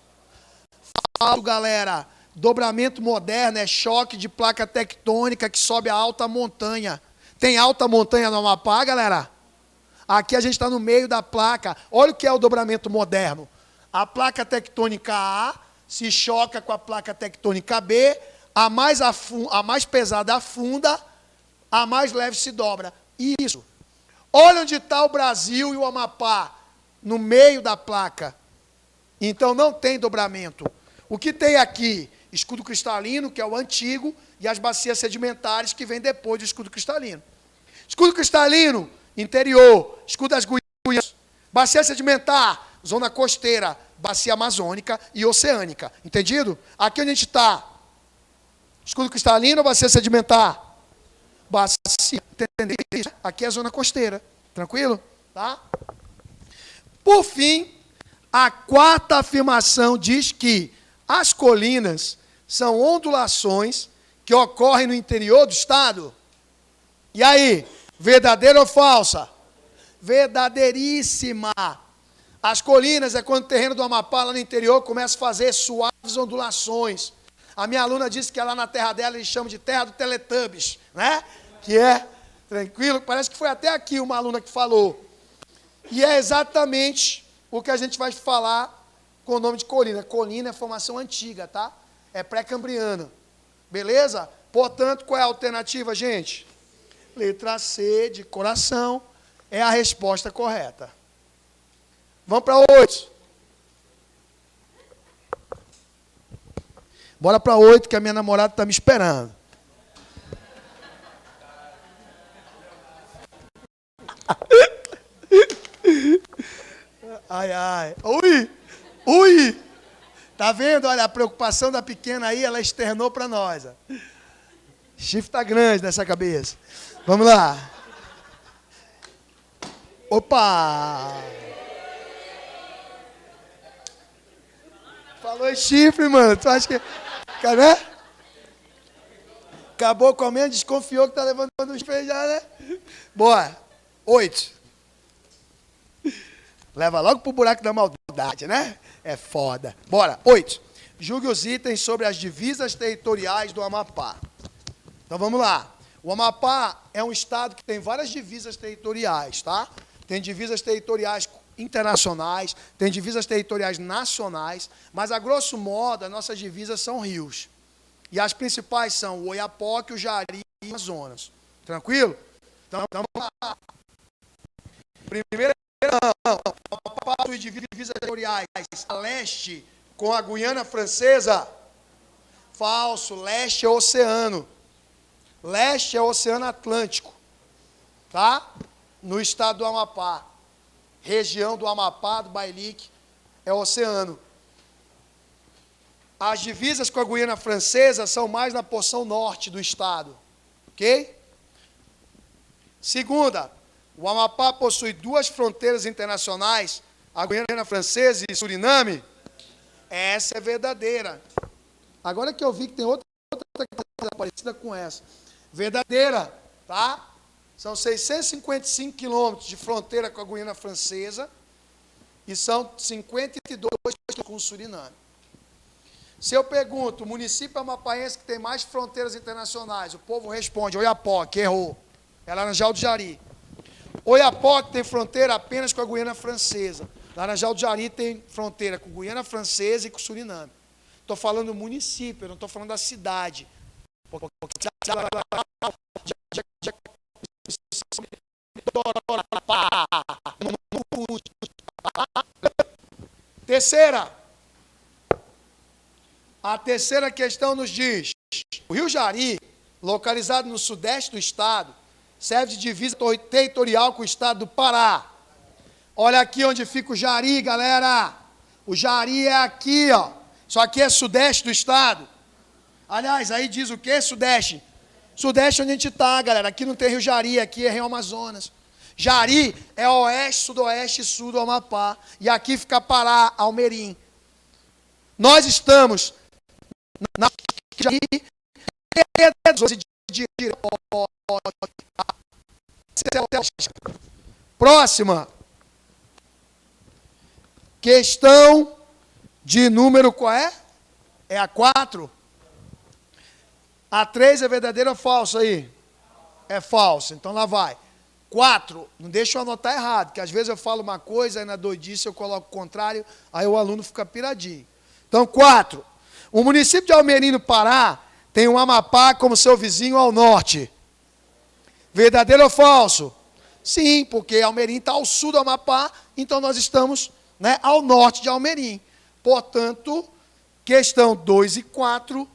Falso, galera. Dobramento moderno é choque de placa tectônica que sobe a alta montanha. Tem alta montanha no Amapá, galera? Aqui a gente está no meio da placa. Olha o que é o dobramento moderno. A placa tectônica A se choca com a placa tectônica B, a mais pesada afunda, a mais leve se dobra. Isso. Olha onde está o Brasil e o Amapá, no meio da placa. Então não tem dobramento. O que tem aqui? Escudo cristalino, que é o antigo, e as bacias sedimentares, que vem depois do escudo cristalino. Escudo cristalino, interior, escudo das Guianas. Bacia sedimentar, zona costeira, bacia amazônica e oceânica. Entendido? Aqui onde a gente está? Escudo cristalino ou bacia sedimentar? Bacia, entendeu? Aqui é a zona costeira. Tranquilo? Tá? Por fim, a quarta afirmação diz que as colinas são ondulações que ocorrem no interior do estado? E aí, verdadeira ou falsa? Verdadeiríssima. As colinas é quando o terreno do Amapá, lá no interior, começa a fazer suaves ondulações. A minha aluna disse que lá na terra dela eles chamam de terra do Teletubbies, né? Que é tranquilo, parece que foi até aqui uma aluna que falou. E é exatamente o que a gente vai falar com o nome de colina. Colina é formação antiga, tá? É pré-cambriana. Beleza? Portanto, qual é a alternativa, gente? Letra C, de coração, é a resposta correta. Vamos para 8. Bora para 8, que a minha namorada está me esperando. Ai, ai. Ui! Ui! Tá vendo? Olha, a preocupação da pequena aí, ela externou para nós. Ó. Chifre tá grande nessa cabeça. Vamos lá. Opa! Falou em chifre, mano. Tu acha que... Cadê? Acabou comendo, desconfiou que tá levantando os pés já, né? Boa. 8. Leva logo pro buraco da maldade, né? É foda. Bora. 8. Julgue os itens sobre as divisas territoriais do Amapá. Então vamos lá. O Amapá é um estado que tem várias divisas territoriais, tá? Tem divisas territoriais internacionais, tem divisas territoriais nacionais, mas a grosso modo as nossas divisas são rios. E as principais são o Oiapoque, o Jari e o Amazonas. Tranquilo? Então vamos lá. Primeiro, o Amapá possui divisas territoriais a leste com a Guiana Francesa. Falso, leste é oceano. Leste é o Oceano Atlântico, tá? No estado do Amapá. Região do Amapá, do Bailique, é o oceano. As divisas com a Guiana Francesa são mais na porção norte do estado, ok? Segunda, o Amapá possui 2 fronteiras internacionais, a Guiana Francesa e Suriname. Essa é verdadeira. Agora que eu vi que tem outra parecida com essa. Verdadeira, tá? São 655 quilômetros de fronteira com a Guiana Francesa e são 52 com o Suriname. Se eu pergunto, o município amapaense que tem mais fronteiras internacionais, o povo responde, Oiapoque, errou. É Laranjal do Jari. Oiapoque tem fronteira apenas com a Guiana Francesa. Laranjal do Jari tem fronteira com a Guiana Francesa e com o Suriname. Estou falando do município, eu não estou falando da cidade. Terceira. A terceira questão nos diz: o Rio Jari, localizado no sudeste do estado, serve de divisa territorial com o estado do Pará. Olha aqui onde fica o Jari, galera. O Jari é aqui, ó. Isso aqui é sudeste do estado. Aliás, aí diz o quê? Sudeste. Sudeste é onde a gente está, galera. Aqui não tem Rio Jari, aqui é Rio Amazonas. Jari é oeste, sudoeste e sul do Amapá. E aqui fica Pará, Almerim. Nós estamos na Jari. Próxima. Questão de número qual é? É a 4. A 3 é verdadeira ou falsa aí? É falsa, então lá vai. 4, não deixa eu anotar errado, que às vezes eu falo uma coisa, aí na doidice eu coloco o contrário, aí o aluno fica piradinho. Então, 4. O município de Almerim, no Pará, tem o Amapá como seu vizinho ao norte. Verdadeiro ou falso? Sim, porque Almerim está ao sul do Amapá, então nós estamos, né, ao norte de Almerim. Portanto, questão 2 e 4,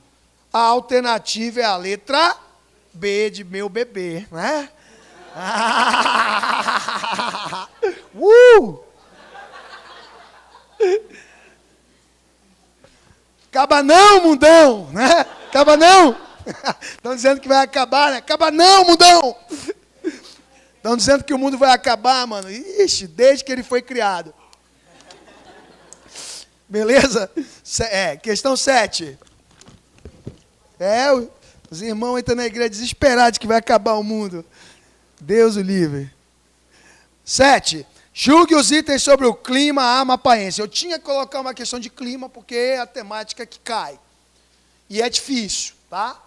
a alternativa é a letra B de meu bebê, né? Acaba não, mundão, né? Acaba não. Estão dizendo que vai acabar, né? Acaba não, mundão. Estão dizendo que o mundo vai acabar, mano. Ixi, desde que ele foi criado. Beleza? Questão 7. Os irmãos entram na igreja desesperados que vai acabar o mundo. Deus o livre. 7. Julgue os itens sobre o clima amapaense. Eu tinha que colocar uma questão de clima, porque é a temática que cai. E é difícil, tá?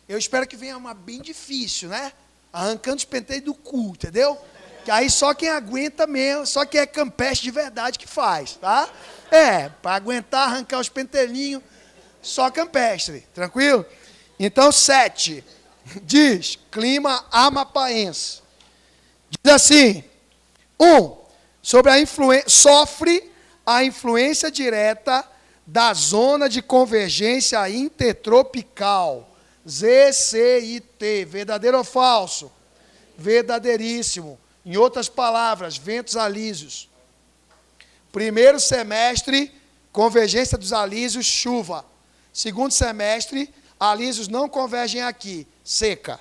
Eu espero que venha uma bem difícil, né? Arrancando os penteios do cu, entendeu? Que aí só quem aguenta mesmo, só quem é campestre de verdade que faz, tá? Para aguentar arrancar os pentelinhos, só campestre, tranquilo? Então, 7. Diz, clima amapaense. Diz assim, 1. Sobre a sofre a influência direta da zona de convergência intertropical, ZCIT, verdadeiro ou falso? Verdadeiríssimo. Em outras palavras, ventos alísios. Primeiro semestre, convergência dos alísios, chuva. Segundo semestre, alísios não convergem aqui, seca.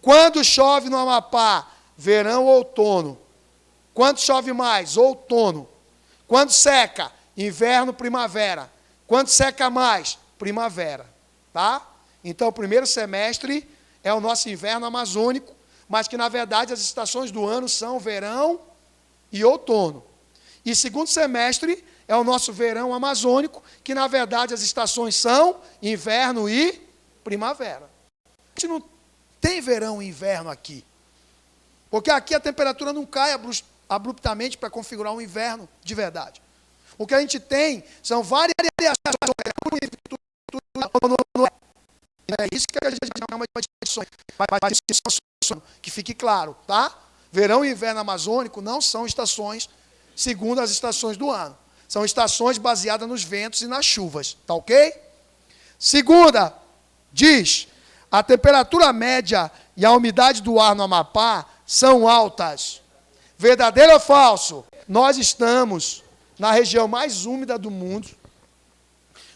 Quando chove no Amapá? Verão ou outono. Quando chove mais? Outono. Quando seca? Inverno, primavera. Quando seca mais? Primavera. Tá? Então, o primeiro semestre é o nosso inverno amazônico, mas que, na verdade, as estações do ano são verão e outono. E segundo semestre é o nosso verão amazônico, que, na verdade, as estações são inverno e primavera. A gente não tem verão e inverno aqui. Porque aqui a temperatura não cai abruptamente para configurar um inverno de verdade. O que a gente tem são várias variações. É isso que a gente chama de estações. Que fique claro, tá? Verão e inverno amazônico não são estações segundo as estações do ano. São estações baseadas nos ventos e nas chuvas. Tá ok? Segunda, diz, a temperatura média e a umidade do ar no Amapá são altas. Verdadeiro ou falso? Nós estamos na região mais úmida do mundo.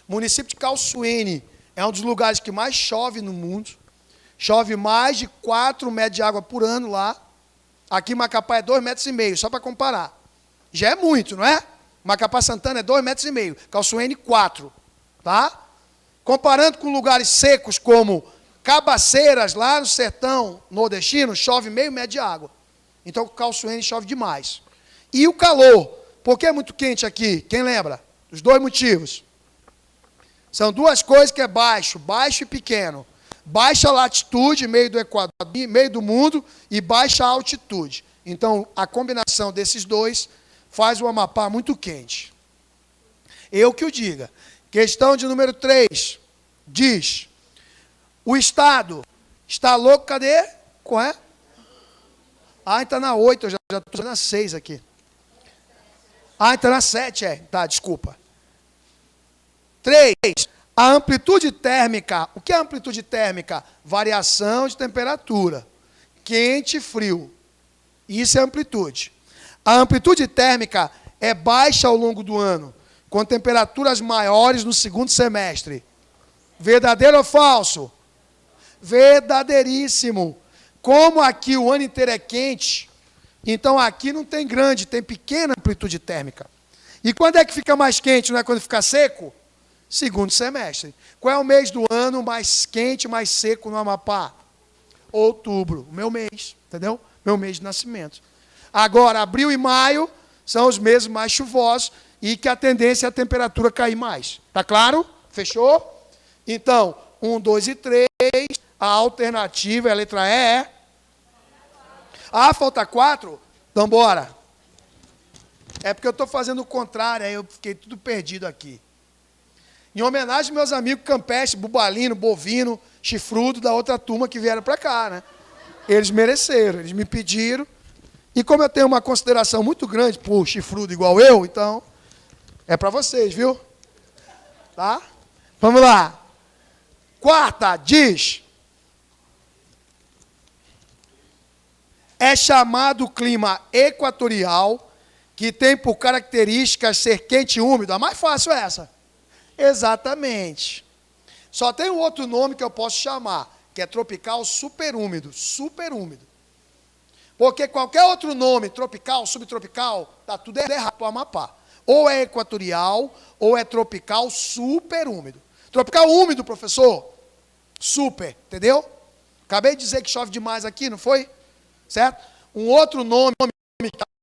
O município de Calçuene é um dos lugares que mais chove no mundo. Chove mais de 4 metros de água por ano lá. Aqui em Macapá é 2,5 metros, só para comparar. Já é muito, não é? Macapá Santana é 2,5 metros. Calçuene, 4. Tá? Comparando com lugares secos como Cabaceiras, lá no sertão nordestino, chove meio metro de água. Então, o Calçuene chove demais. E o calor. Por que é muito quente aqui? Quem lembra? Os dois motivos. São duas coisas que é baixo e pequeno. Baixa latitude, meio do Equador, meio do mundo, e baixa altitude. Então, a combinação desses dois faz o Amapá muito quente. Eu que o diga. Questão de número 3. Diz, o Estado está louco, cadê? Qual é? Está na 8, eu já estou na 6 aqui. Está na 7, Tá, desculpa. 3. A amplitude térmica. O que é amplitude térmica? Variação de temperatura. Quente e frio. Isso é amplitude. A amplitude térmica é baixa ao longo do ano, com temperaturas maiores no segundo semestre. Verdadeiro ou falso? Verdadeiríssimo. Como aqui o ano inteiro é quente, então aqui não tem grande, tem pequena amplitude térmica. E quando é que fica mais quente, não é quando fica seco? Segundo semestre. Qual é o mês do ano mais quente, mais seco no Amapá? Outubro, o meu mês, entendeu? Meu mês de nascimento. Agora, abril e maio são os meses mais chuvosos e que a tendência é a temperatura cair mais. Tá claro? Fechou? Então, 1, 2 e 3, a alternativa é a letra E. Falta 4? Então, bora. É porque eu estou fazendo o contrário, aí eu fiquei tudo perdido aqui. Em homenagem aos meus amigos campestres, bubalino, bovino, chifrudo, da outra turma que vieram para cá, né? Eles mereceram, eles me pediram. E como eu tenho uma consideração muito grande por chifrudo igual eu, então, é para vocês, viu? Tá? Vamos lá. Quarta, diz. É chamado clima equatorial, que tem por características ser quente e úmido. A mais fácil é essa. Exatamente. Só tem um outro nome que eu posso chamar, que é tropical superúmido. Superúmido. Porque qualquer outro nome, tropical, subtropical, está tudo errado para o Amapá. Ou é equatorial, ou é tropical superúmido. Tropical úmido, professor, Super, entendeu? Acabei de dizer que chove demais aqui, não foi? Certo? Um outro nome,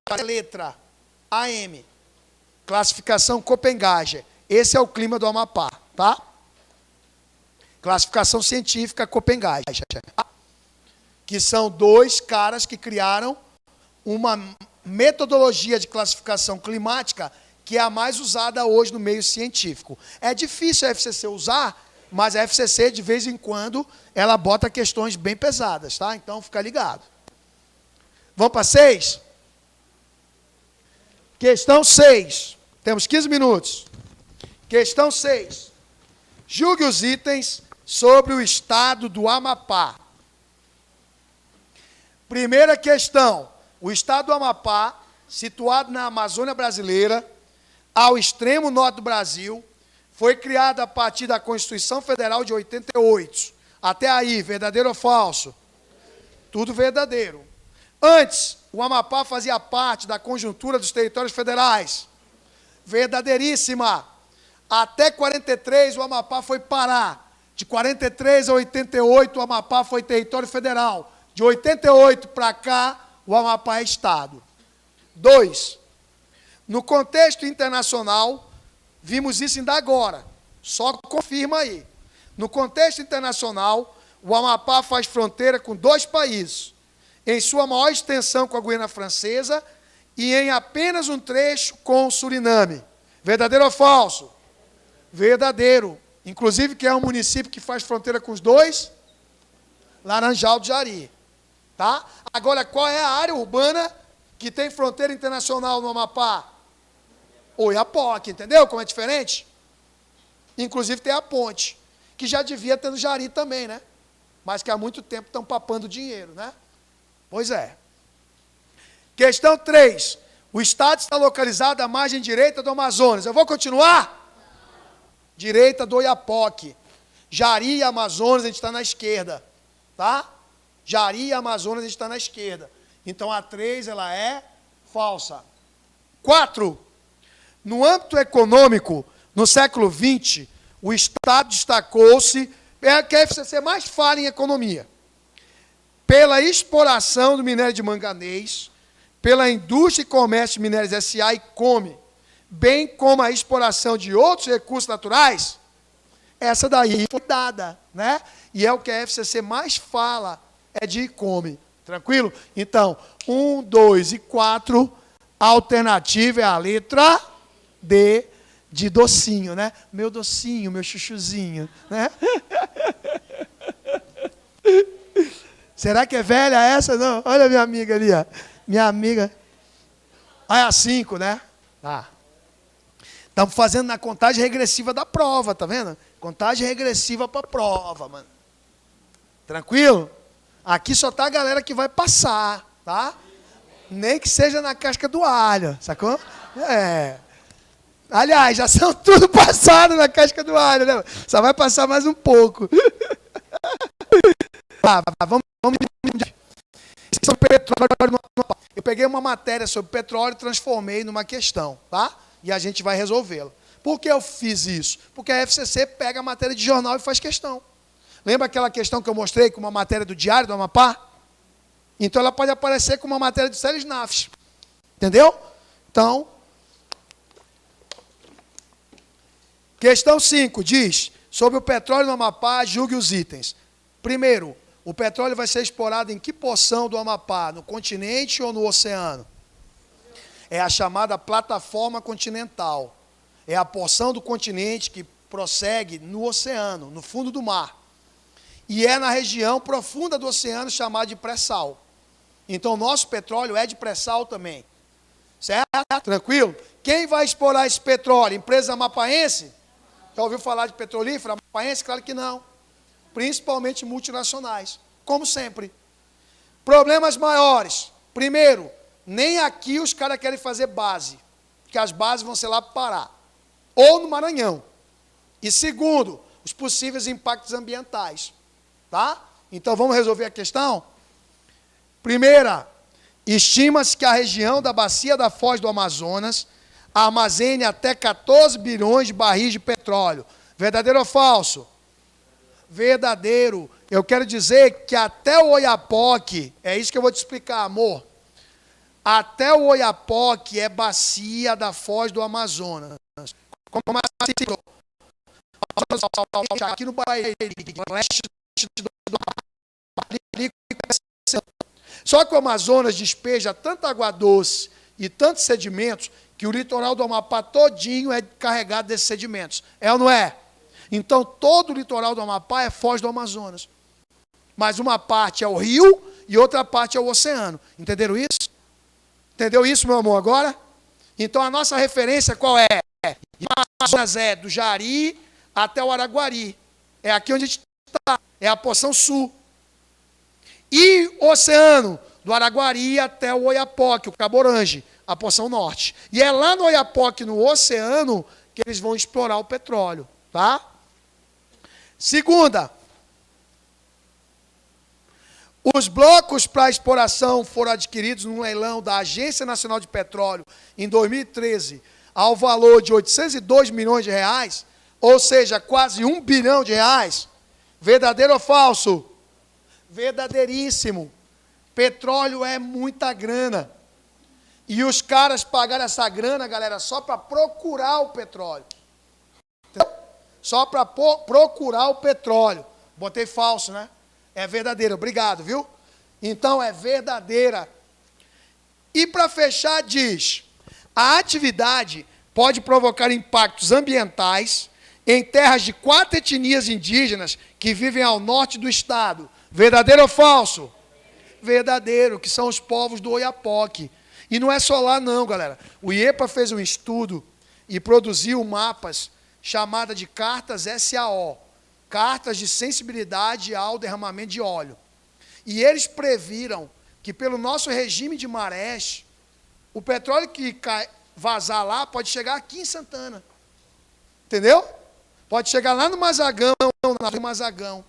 a letra AM. Classificação Copenhagen. Esse é o clima do Amapá, tá? Classificação científica Copenhagen. Que são dois caras que criaram uma metodologia de classificação climática que é a mais usada hoje no meio científico. É difícil a FCC usar, mas a FCC, de vez em quando, ela bota questões bem pesadas, tá? Então, fica ligado. Vamos para 6? Questão 6. Temos 15 minutos. Questão 6. Julgue os itens sobre o estado do Amapá. Primeira questão. O estado do Amapá, situado na Amazônia brasileira, ao extremo norte do Brasil, foi criado a partir da Constituição Federal de 88. Até aí, verdadeiro ou falso? Tudo verdadeiro. Antes, o Amapá fazia parte da conjuntura dos territórios federais. Verdadeiríssima. Até 43, o Amapá foi Pará. De 43 a 88, o Amapá foi território federal. De 88 para cá, o Amapá é Estado. 2. No contexto internacional, vimos isso ainda agora. Só confirma aí. No contexto internacional, o Amapá faz fronteira com 2 países. Em sua maior extensão com a Guiana Francesa e em apenas um trecho com o Suriname. Verdadeiro ou falso? Verdadeiro. Inclusive, que é um município que faz fronteira com os 2? Laranjal do Jari. Tá? Agora, qual é a área urbana que tem fronteira internacional no Amapá? Oiapoque, entendeu como é diferente? Inclusive tem a ponte, que já devia ter no Jari também, né? Mas que há muito tempo estão papando dinheiro, né? Pois é. Questão 3. O estado está localizado à margem direita do Amazonas. Eu vou continuar? Direita do Oiapoque. Jari e Amazonas, a gente está na esquerda. Tá? Jari e Amazonas, a gente está na esquerda. Então, a 3, ela é falsa. 4. No âmbito econômico, no século XX, o Estado destacou-se, é que a FCC mais fala em economia, pela exploração do minério de manganês, pela indústria e comércio de minérios S.A. e Come, bem como a exploração de outros recursos naturais. Essa daí foi dada, né? E é o que a FCC mais fala, é de Come. Tranquilo? Então, 1, 2 e 4, a alternativa é a letra D, de docinho, né? Meu docinho, meu chuchuzinho, né? Será que é velha essa? Não. Olha a minha amiga ali, ó. Minha amiga. Ah, é a 5, né? Tá. Estamos fazendo na contagem regressiva da prova, tá vendo? Contagem regressiva para a prova, mano. Tranquilo? Aqui só tá a galera que vai passar, tá? Nem que seja na casca do alho, sacou? É. Aliás, já são tudo passado na casca do alho, né? Só vai passar mais um pouco. Vamos. Sobre petróleo. Eu peguei uma matéria sobre petróleo e transformei numa questão, tá? E a gente vai resolvê-la. Por que eu fiz isso? Porque a FCC pega a matéria de jornal e faz questão. Lembra aquela questão que eu mostrei com uma matéria do Diário do Amapá? Então ela pode aparecer com uma matéria de Séries Nafs. Entendeu? Então, questão 5 diz, sobre o petróleo no Amapá, julgue os itens. Primeiro, o petróleo vai ser explorado em que porção do Amapá? No continente ou no oceano? É a chamada plataforma continental. É a porção do continente que prossegue no oceano, no fundo do mar. E é na região profunda do oceano chamada de pré-sal. Então, o nosso petróleo é de pré-sal também. Certo? Tranquilo? Quem vai explorar esse petróleo? Empresa amapaense? Já ouviu falar de petrolífera amapaense? Claro que não. Principalmente multinacionais, como sempre. Problemas maiores. Primeiro, nem aqui os caras querem fazer base, porque as bases vão ser lá para o Pará, ou no Maranhão. E segundo, os possíveis impactos ambientais. Tá? Então, vamos resolver a questão? Primeira, estima-se que a região da bacia da Foz do Amazonas armazene até 14 bilhões de barris de petróleo. Verdadeiro ou falso? verdadeiro. Eu quero dizer que até o Oiapoque, é isso que eu vou te explicar, amor. Até o Oiapoque é bacia da Foz do Amazonas. Como assim? Aqui no Bahia, leste do só que o Amazonas despeja tanta água doce e tantos sedimentos que o litoral do Amapá todinho é carregado desses sedimentos. É ou não é? Então, todo o litoral do Amapá é Foz do Amazonas. Mas uma parte é o rio e outra parte é o oceano. Entenderam isso? Entendeu isso, meu amor, agora? Então, a nossa referência qual é? O Amazonas é do Jari até o Araguari. É aqui onde a gente está. É a porção sul. E o oceano, do Araguari até o Oiapoque, o Cabo Orange, a porção norte. E é lá no Oiapoque, no oceano, que eles vão explorar o petróleo. Tá? Segunda, os blocos para exploração foram adquiridos num leilão da Agência Nacional de Petróleo em 2013, ao valor de 802 milhões de reais, ou seja, quase 1 bilhão de reais. Verdadeiro ou falso? Verdadeiríssimo. Petróleo é muita grana. E os caras pagaram essa grana, galera, só para procurar o petróleo. Entendeu? Só para procurar o petróleo. Botei falso, né? É verdadeira, obrigado, viu? Então é verdadeira. E para fechar, diz: a atividade pode provocar impactos ambientais em terras de 4 etnias indígenas que vivem ao norte do estado. Verdadeiro ou falso? Verdadeiro, que são os povos do Oiapoque. E não é só lá não, galera. O IEPA fez um estudo e produziu mapas chamada de cartas SAO, cartas de sensibilidade ao derramamento de óleo. E eles previram que pelo nosso regime de marés, o petróleo que vazar lá pode chegar aqui em Santana. Entendeu? Pode chegar lá no Mazagão, no Mazagão.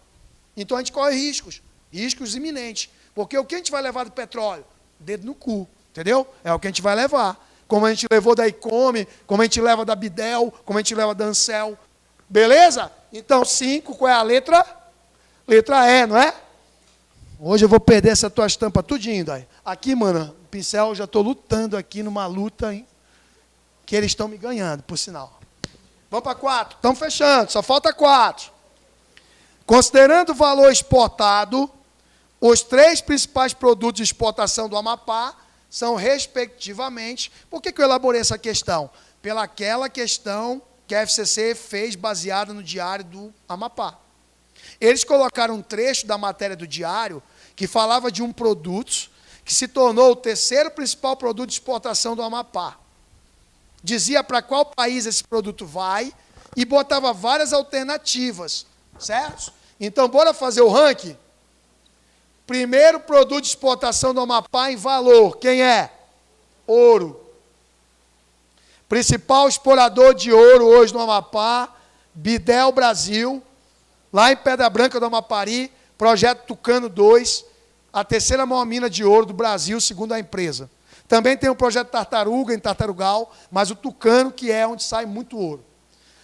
Então a gente corre riscos, riscos iminentes. Porque o que a gente vai levar do petróleo? Dedo no cu, entendeu? É o que a gente vai levar. Como a gente levou da Icome, como a gente leva da Bidel, como a gente leva da Ancel. Beleza? Então, 5, qual é a letra? Letra E, não é? Hoje eu vou perder essa tua estampa tudinho, daí. Aqui, mano, pincel, eu já estou lutando aqui numa luta, hein? Que eles estão me ganhando, por sinal. Vamos para 4. Estamos fechando, só falta 4. Considerando o valor exportado, os 3 principais produtos de exportação do Amapá são, respectivamente... Por que eu elaborei essa questão? Pelaquela questão que a FCC fez baseada no Diário do Amapá. Eles colocaram um trecho da matéria do Diário que falava de um produto que se tornou o 3º principal produto de exportação do Amapá. Dizia para qual país esse produto vai e botava várias alternativas, certo? Então, bora fazer o ranking? Primeiro produto de exportação do Amapá em valor, quem é? Ouro. Principal explorador de ouro hoje no Amapá, Bidel Brasil, lá em Pedra Branca do Amapari, projeto Tucano 2, a 3ª maior mina de ouro do Brasil, segundo a empresa. Também tem o projeto Tartaruga, em Tartarugal, mas o Tucano, que é onde sai muito ouro.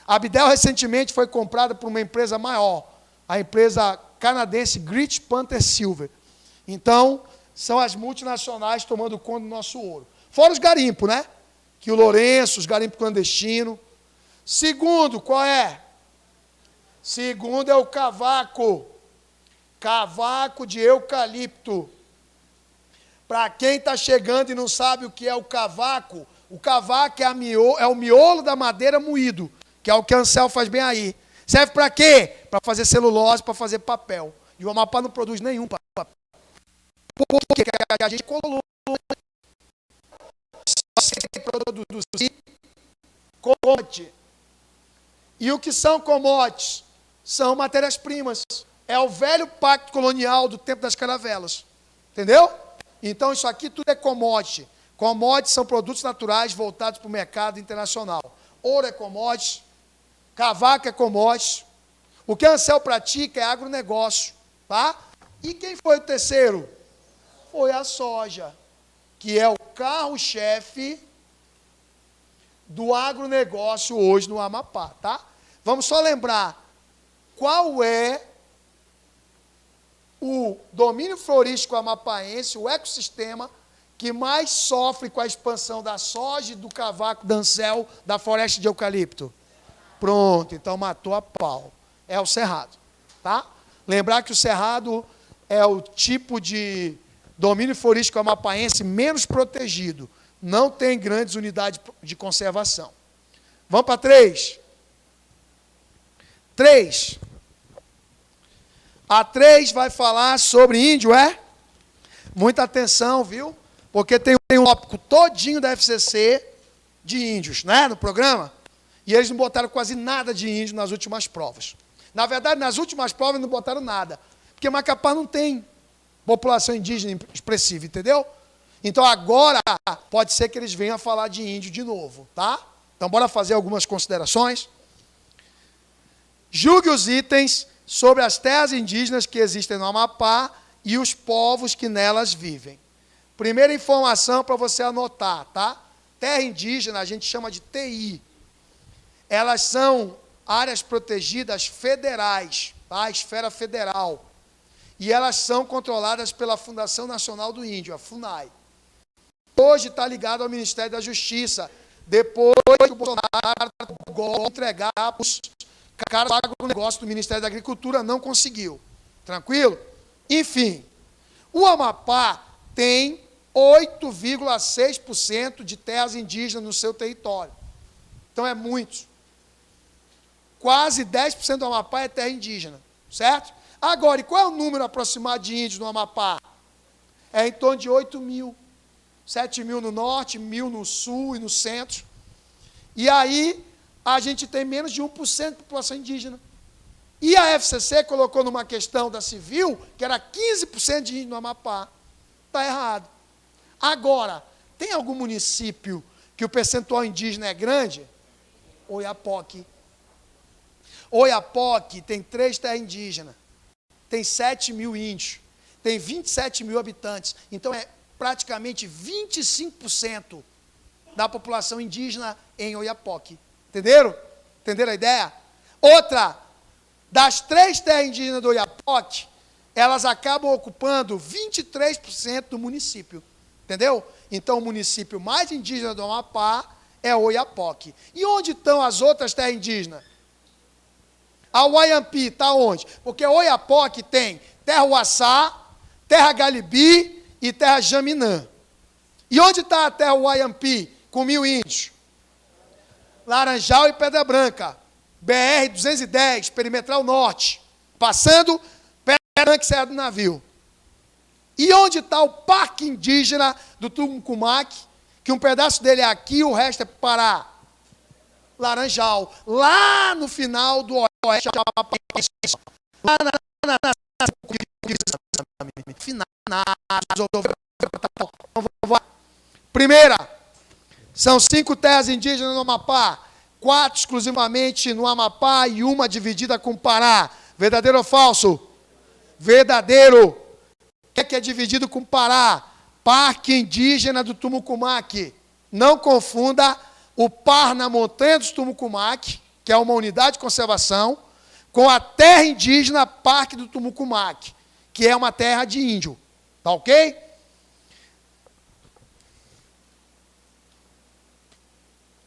A Bidel recentemente foi comprada por uma empresa maior, a empresa canadense Great Panther Silver. Então, são as multinacionais tomando conta do nosso ouro. Fora os garimpos, né? Que o Lourenço, os garimpos clandestinos. Segundo, qual é? Segundo é o cavaco. Cavaco de eucalipto. Para quem está chegando e não sabe o que é o cavaco é o miolo da madeira moído, que é o que a Ancel faz bem aí. Serve para quê? Para fazer celulose, para fazer papel. E o Amapá não produz nenhum papel. Porque a gente colou. Produzir commodity. E o que são commodities? São matérias-primas. É o velho pacto colonial do tempo das caravelas. Entendeu? Então, isso aqui tudo é commodity. Commodities são produtos naturais voltados para o mercado internacional. Ouro é commodity. Cavaco é commodity. O que a Ancel pratica é agronegócio. Tá? E quem foi o terceiro? Foi a soja, que é o carro-chefe do agronegócio hoje no Amapá. Tá? Vamos só lembrar qual é o domínio florístico amapaense, o ecossistema que mais sofre com a expansão da soja, do cavaco, do ancel, da floresta de eucalipto? Pronto, então matou a pau. É o cerrado, tá? Lembrar que o cerrado é o tipo de domínio florístico amapaense menos protegido. Não tem grandes unidades de conservação. Vamos para 3. 3. A 3 vai falar sobre índio, é? Muita atenção, viu? Porque tem um tópico todinho da FCC de índios, né? No programa. E eles não botaram quase nada de índio nas últimas provas. Na verdade, nas últimas provas não botaram nada. Porque Macapá não tem população indígena expressiva, entendeu? Então agora pode ser que eles venham a falar de índio de novo, tá? Então bora fazer algumas considerações. Julgue os itens sobre as terras indígenas que existem no Amapá e os povos que nelas vivem. Primeira informação para você anotar, tá? Terra indígena a gente chama de TI. Elas são áreas protegidas federais, tá? Esfera federal. E elas são controladas pela Fundação Nacional do Índio, a FUNAI. Hoje está ligado ao Ministério da Justiça, depois que o Bolsonaro entregar os caras do agronegócio do Ministério da Agricultura, não conseguiu. Tranquilo? Enfim, o Amapá tem 8,6% de terras indígenas no seu território. Então é muito. Quase 10% do Amapá é terra indígena, certo? Agora, e qual é o número aproximado de índios no Amapá? É em torno de 8 mil. 7 mil no norte, 1.000 no sul e no centro. E aí, a gente tem menos de 1% de população indígena. E a FCC colocou numa questão da civil, que era 15% de índio no Amapá. Está errado. Agora, tem algum município que o percentual indígena é grande? Oiapoque. Oiapoque tem 3 terras indígenas. Tem 7 mil índios. Tem 27 mil habitantes. Então, é praticamente 25% da população indígena em Oiapoque. Entenderam? Entenderam a ideia? Outra, das 3 terras indígenas do Oiapoque, elas acabam ocupando 23% do município. Entendeu? Então, o município mais indígena do Amapá é Oiapoque. E onde estão as outras terras indígenas? A Uaiampi está onde? Porque Oiapoque tem terra Uaçá, terra Galibi e terra Jaminã. E onde está a terra Uaiampi, com 1.000 índios? Laranjal e Pedra Branca. BR-210, perimetral norte. Passando Pedra Branca e Serra do Navio. E onde está o Parque Indígena do Tumucumaque, que um pedaço dele é aqui e o resto é para o Pará? Laranjal. Lá no final do oeste. Lá na final. Primeira, são 5 terras indígenas no Amapá, 4 exclusivamente no Amapá e uma dividida com o Pará. Verdadeiro ou falso? Verdadeiro. O que é dividido com o Pará? Parque Indígena do Tumucumaque. Não confunda o par na Montanha dos Tumucumaque, que é uma unidade de conservação, com a terra indígena Parque do Tumucumaque, que é uma terra de índio. Tá ok?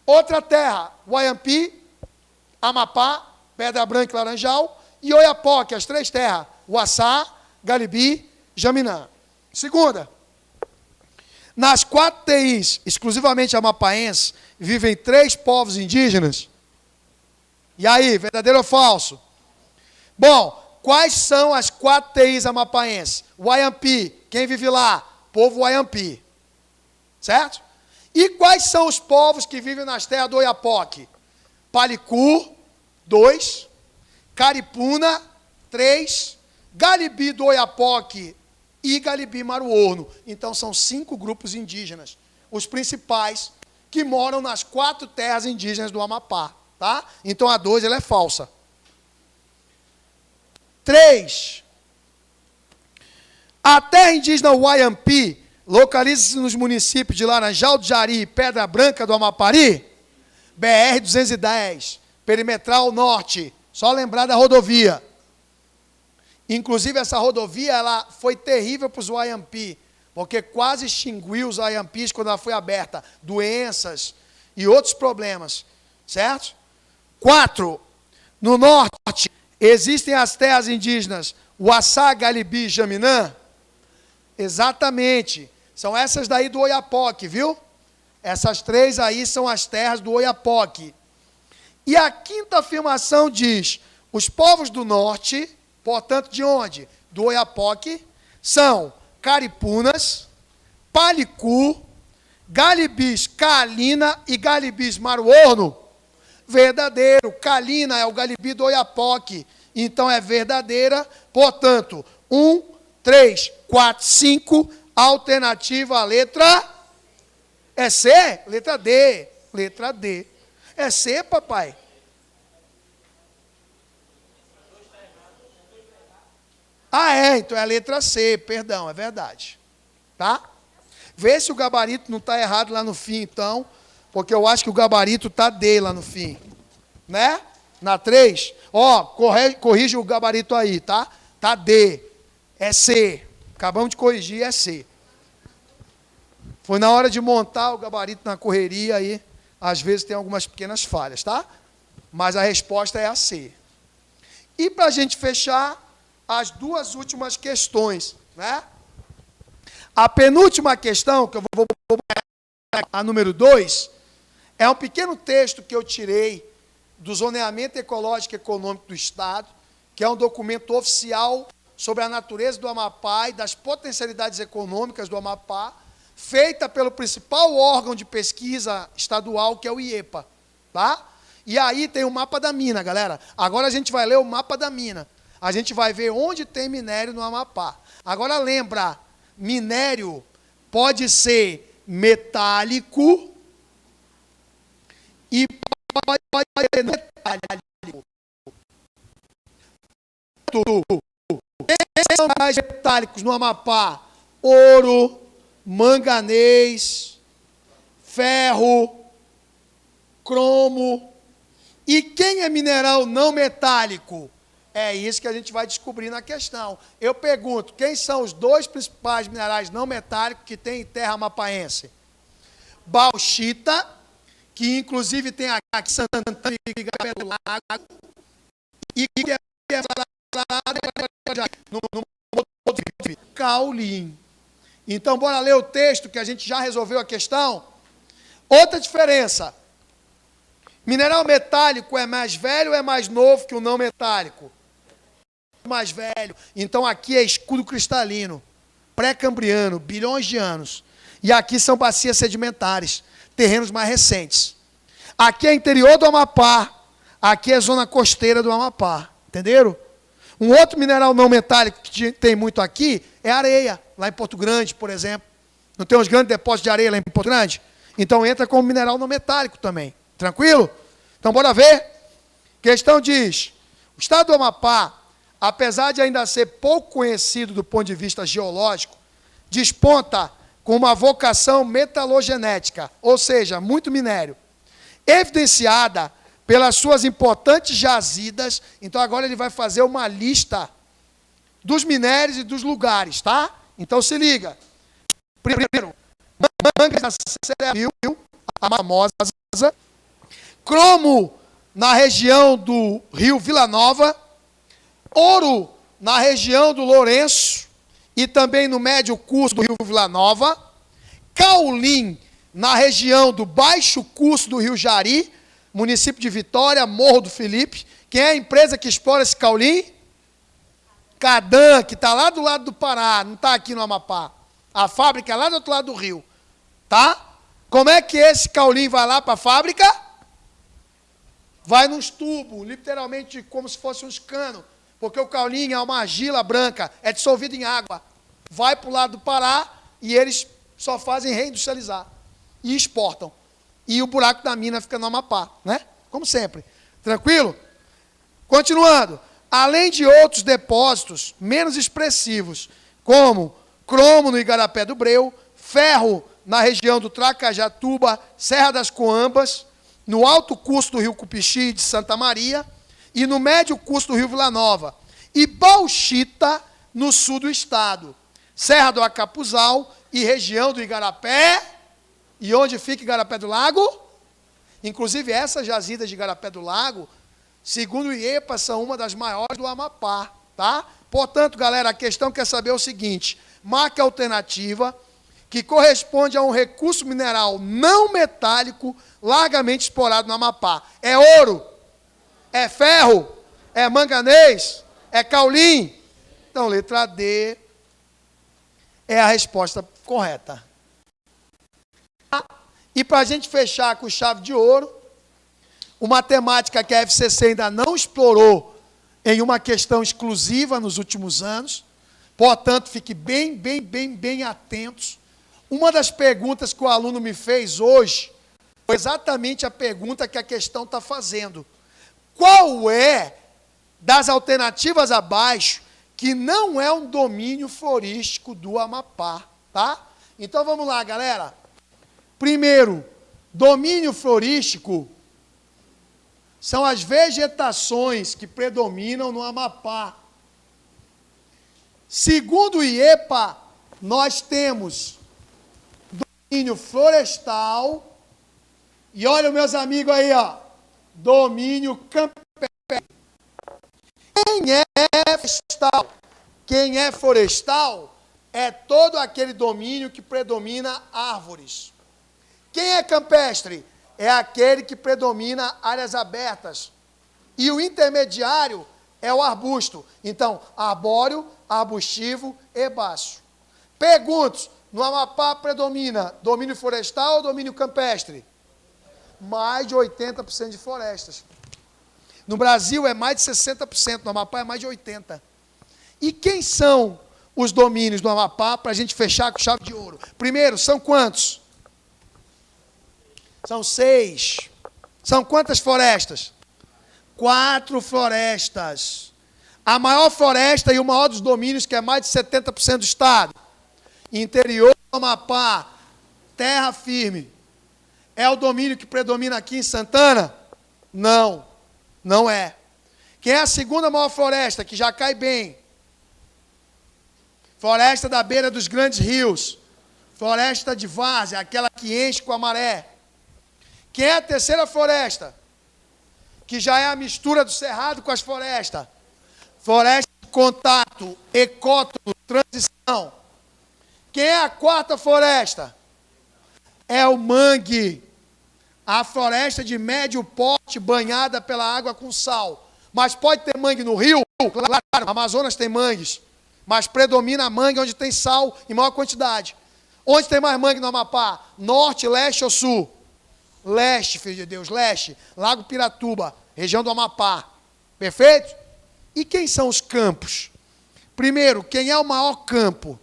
Outra terra, Uaiampi, Amapá, Pedra Branca e Laranjal, e Oiapoque, as 3 terras, Uaçá, Galibi, Jaminã. Segunda, nas 4 TIs, exclusivamente amapaenses, vivem 3 povos indígenas. E aí, verdadeiro ou falso? Bom, quais são as 4 TIs amapaenses? Uaiampi, quem vive lá? Povo Uaiampi. Certo? E quais são os povos que vivem nas terras do Oiapoque? Palicu, 2. Caripuna, 3. Galibi do Oiapoque e Galibi Maruorno. Então, são 5 grupos indígenas. Os principais que moram nas 4 terras indígenas do Amapá. Tá? Então, a 2 ela é falsa. 3. A terra indígena Uaiampi localiza-se nos municípios de Laranjal do Jari e Pedra Branca do Amapari, BR-210, perimetral norte, só lembrar da rodovia. Inclusive, essa rodovia ela foi terrível para os Wayampi, porque quase extinguiu os Wayampis quando ela foi aberta. Doenças e outros problemas, certo? 4. No norte, existem as terras indígenas Uaçá, Galibi e Jaminã? Exatamente. São essas daí do Oiapoque, viu? Essas 3 aí são as terras do Oiapoque. E a 5ª afirmação diz, os povos do norte, portanto, de onde? Do Oiapoque, são Caripunas, Palicu, Galibis Calina e Galibis Maruorno. Verdadeiro. Calina é o Galibi do Oiapoque. Então é verdadeira. Portanto, 1, 3, 4, 5. Alternativa, a letra... É C? Letra D. Letra D. É C, papai? Ah, é. Então é a letra C. Perdão, é verdade. Tá? Vê se o gabarito não está errado lá no fim, então. Porque eu acho que o gabarito está D lá no fim. Né? Na 3. Ó, corrige o gabarito aí, tá? Tá D. É C. Acabamos de corrigir, é C. Foi na hora de montar o gabarito na correria aí. Às vezes tem algumas pequenas falhas, tá? Mas a resposta é a C. E para a gente fechar, as 2 últimas questões, né? A penúltima questão, que eu vou a número 2, é um pequeno texto que eu tirei do Zoneamento Ecológico e Econômico do Estado, que é um documento oficial sobre a natureza do Amapá e das potencialidades econômicas do Amapá, feita pelo principal órgão de pesquisa estadual, que é o IEPA, tá? E aí tem o mapa da mina, galera. Agora a gente vai ler o mapa da mina. A gente vai ver onde tem minério no Amapá. Agora lembra, minério pode ser metálico e pode ser metálico. Quem são mais metálicos no Amapá? Ouro, manganês, ferro, cromo. E quem é mineral não metálico? É isso que a gente vai descobrir na questão. Eu pergunto, quem são os 2 principais minerais não metálicos que tem em terra amapaense? Bauxita, que inclusive tem aqui em Santana e Igapé do Lago, e que é no Caulim. Então, bora ler o texto que a gente já resolveu a questão. Outra diferença. Mineral metálico é mais velho ou é mais novo que o não metálico? Mais velho. Então, aqui é escudo cristalino, pré-cambriano, bilhões de anos. E aqui são bacias sedimentares, terrenos mais recentes. Aqui é interior do Amapá. Aqui é zona costeira do Amapá. Entenderam? Um outro mineral não metálico que tem muito aqui é areia, lá em Porto Grande, por exemplo. Não tem uns grandes depósitos de areia lá em Porto Grande? Então entra como mineral não metálico também. Tranquilo? Então bora ver. Questão diz, o estado do Amapá, apesar de ainda ser pouco conhecido do ponto de vista geológico, desponta com uma vocação metalogenética, ou seja, muito minério, evidenciada pelas suas importantes jazidas. Então agora ele vai fazer uma lista dos minérios e dos lugares, tá? Então se liga. Primeiro, mangas da Serra Rio, a Mamosa, cromo na região do Rio Vila Nova, ouro na região do Lourenço e também no médio curso do Rio Vila Nova, caulim na região do baixo curso do Rio Jari, município de Vitória, Morro do Felipe. Quem é a empresa que explora esse caulim? Cadan, que está lá do lado do Pará, não está aqui no Amapá. A fábrica é lá do outro lado do rio. Tá? Como é que esse caulim vai lá para a fábrica? Vai nos tubos, literalmente como se fosse uns canos, porque o caulim é uma argila branca, é dissolvido em água. Vai para o lado do Pará e eles só fazem reindustrializar e exportam. E o buraco da mina fica no Amapá, né? Como sempre. Tranquilo? Continuando. Além de outros depósitos menos expressivos, como cromo no Igarapé do Breu, ferro na região do Tracajatuba, Serra das Coambas, no alto curso do Rio Cupixi de Santa Maria e no médio curso do Rio Vila Nova. e Bauxita, no sul do estado. Serra do Acapuzal e região do Igarapé. E onde fica Igarapé do Lago? Inclusive, essas jazidas de Igarapé do Lago, segundo o IEPA, são uma das maiores do Amapá, tá? Portanto, galera, a questão quer saber o seguinte: marque a alternativa que corresponde a um recurso mineral não metálico largamente explorado no Amapá. É ouro? É ferro? É manganês? É caulim? Então, letra D é a resposta correta. E para a gente fechar com chave de ouro, uma temática que a FCC ainda não explorou em uma questão exclusiva nos últimos anos, portanto, fique bem atentos. Uma das perguntas que o aluno me fez hoje foi exatamente a pergunta que a questão está fazendo. Qual é, das alternativas abaixo, que não é um domínio florístico do Amapá, tá? Então, vamos lá, galera. Primeiro, domínio florístico são as vegetações que predominam no Amapá. Segundo o IEPA, nós temos domínio florestal e olha, meus amigos aí, ó, domínio campestre. Quem é florestal? Quem é florestal é todo aquele domínio que predomina árvores. Quem é campestre? É aquele que predomina áreas abertas. E o intermediário é o arbusto. Então, arbóreo, arbustivo, herbáceo. Pergunto, no Amapá predomina domínio florestal ou domínio campestre? Mais de 80% de florestas. No Brasil é mais de 60%, no Amapá é mais de 80%. E quem são os domínios do Amapá para a gente fechar com chave de ouro? Primeiro, são quantos? São 6. São quantas florestas? 4 florestas. A maior floresta e o maior dos domínios, que é mais de 70% do estado. Interior do Amapá, terra firme. É o domínio que predomina aqui em Santana? Não, não é. Quem é a segunda maior floresta, que já cai bem? Floresta da beira dos grandes rios. Floresta de várzea, aquela que enche com a maré. Quem é a terceira floresta? Que já é a mistura do cerrado com as florestas. Floresta de contato, ecótono, transição. Quem é a quarta floresta? É o mangue. A floresta de médio porte banhada pela água com sal. Mas pode ter mangue no rio? Claro, Amazonas tem mangues. Mas predomina a mangue onde tem sal em maior quantidade. Onde tem mais mangue no Amapá? Norte, leste ou sul? Leste, filho de Deus, leste. Lago Piratuba, região do Amapá. Perfeito? E quem são os campos? Primeiro, quem é o maior campo?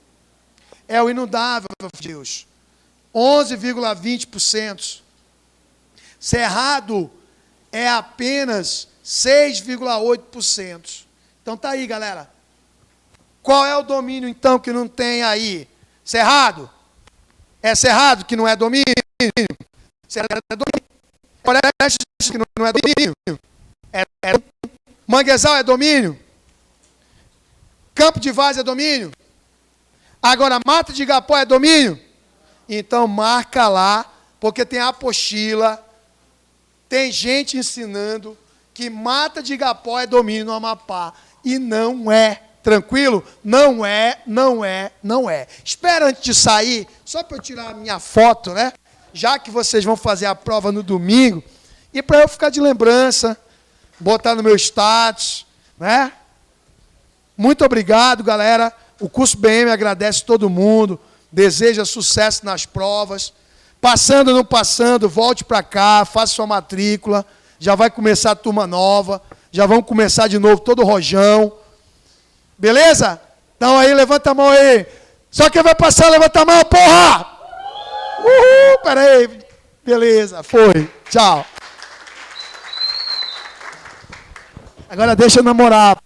É o inundável, meu Deus. 11,20%. Cerrado é apenas 6,8%. Então tá aí, galera. Qual é o domínio, então, que não tem aí? Cerrado? É cerrado que não é domínio? Cerrado é domínio. Floresta que não é domínio? É. Manguezal é domínio? Campo de Várzea é domínio? Agora, Mata de Igapó é domínio? Então, marca lá, porque tem apostila, tem gente ensinando que Mata de Igapó é domínio no Amapá. E não é. Tranquilo? Não é. Espera antes de sair, só para eu tirar a minha foto, né? Já que vocês vão fazer a prova no domingo, e para eu ficar de lembrança, botar no meu status, né? Muito obrigado, galera. O curso BM agradece todo mundo, deseja sucesso nas provas. Passando ou não passando, volte para cá, faça sua matrícula. Já vai começar a turma nova, já vamos começar de novo todo o rojão. Beleza? Então aí, levanta a mão aí. Só quem vai passar, levanta a mão, porra! Uhul, peraí. Beleza, foi. Tchau. Agora deixa eu namorar.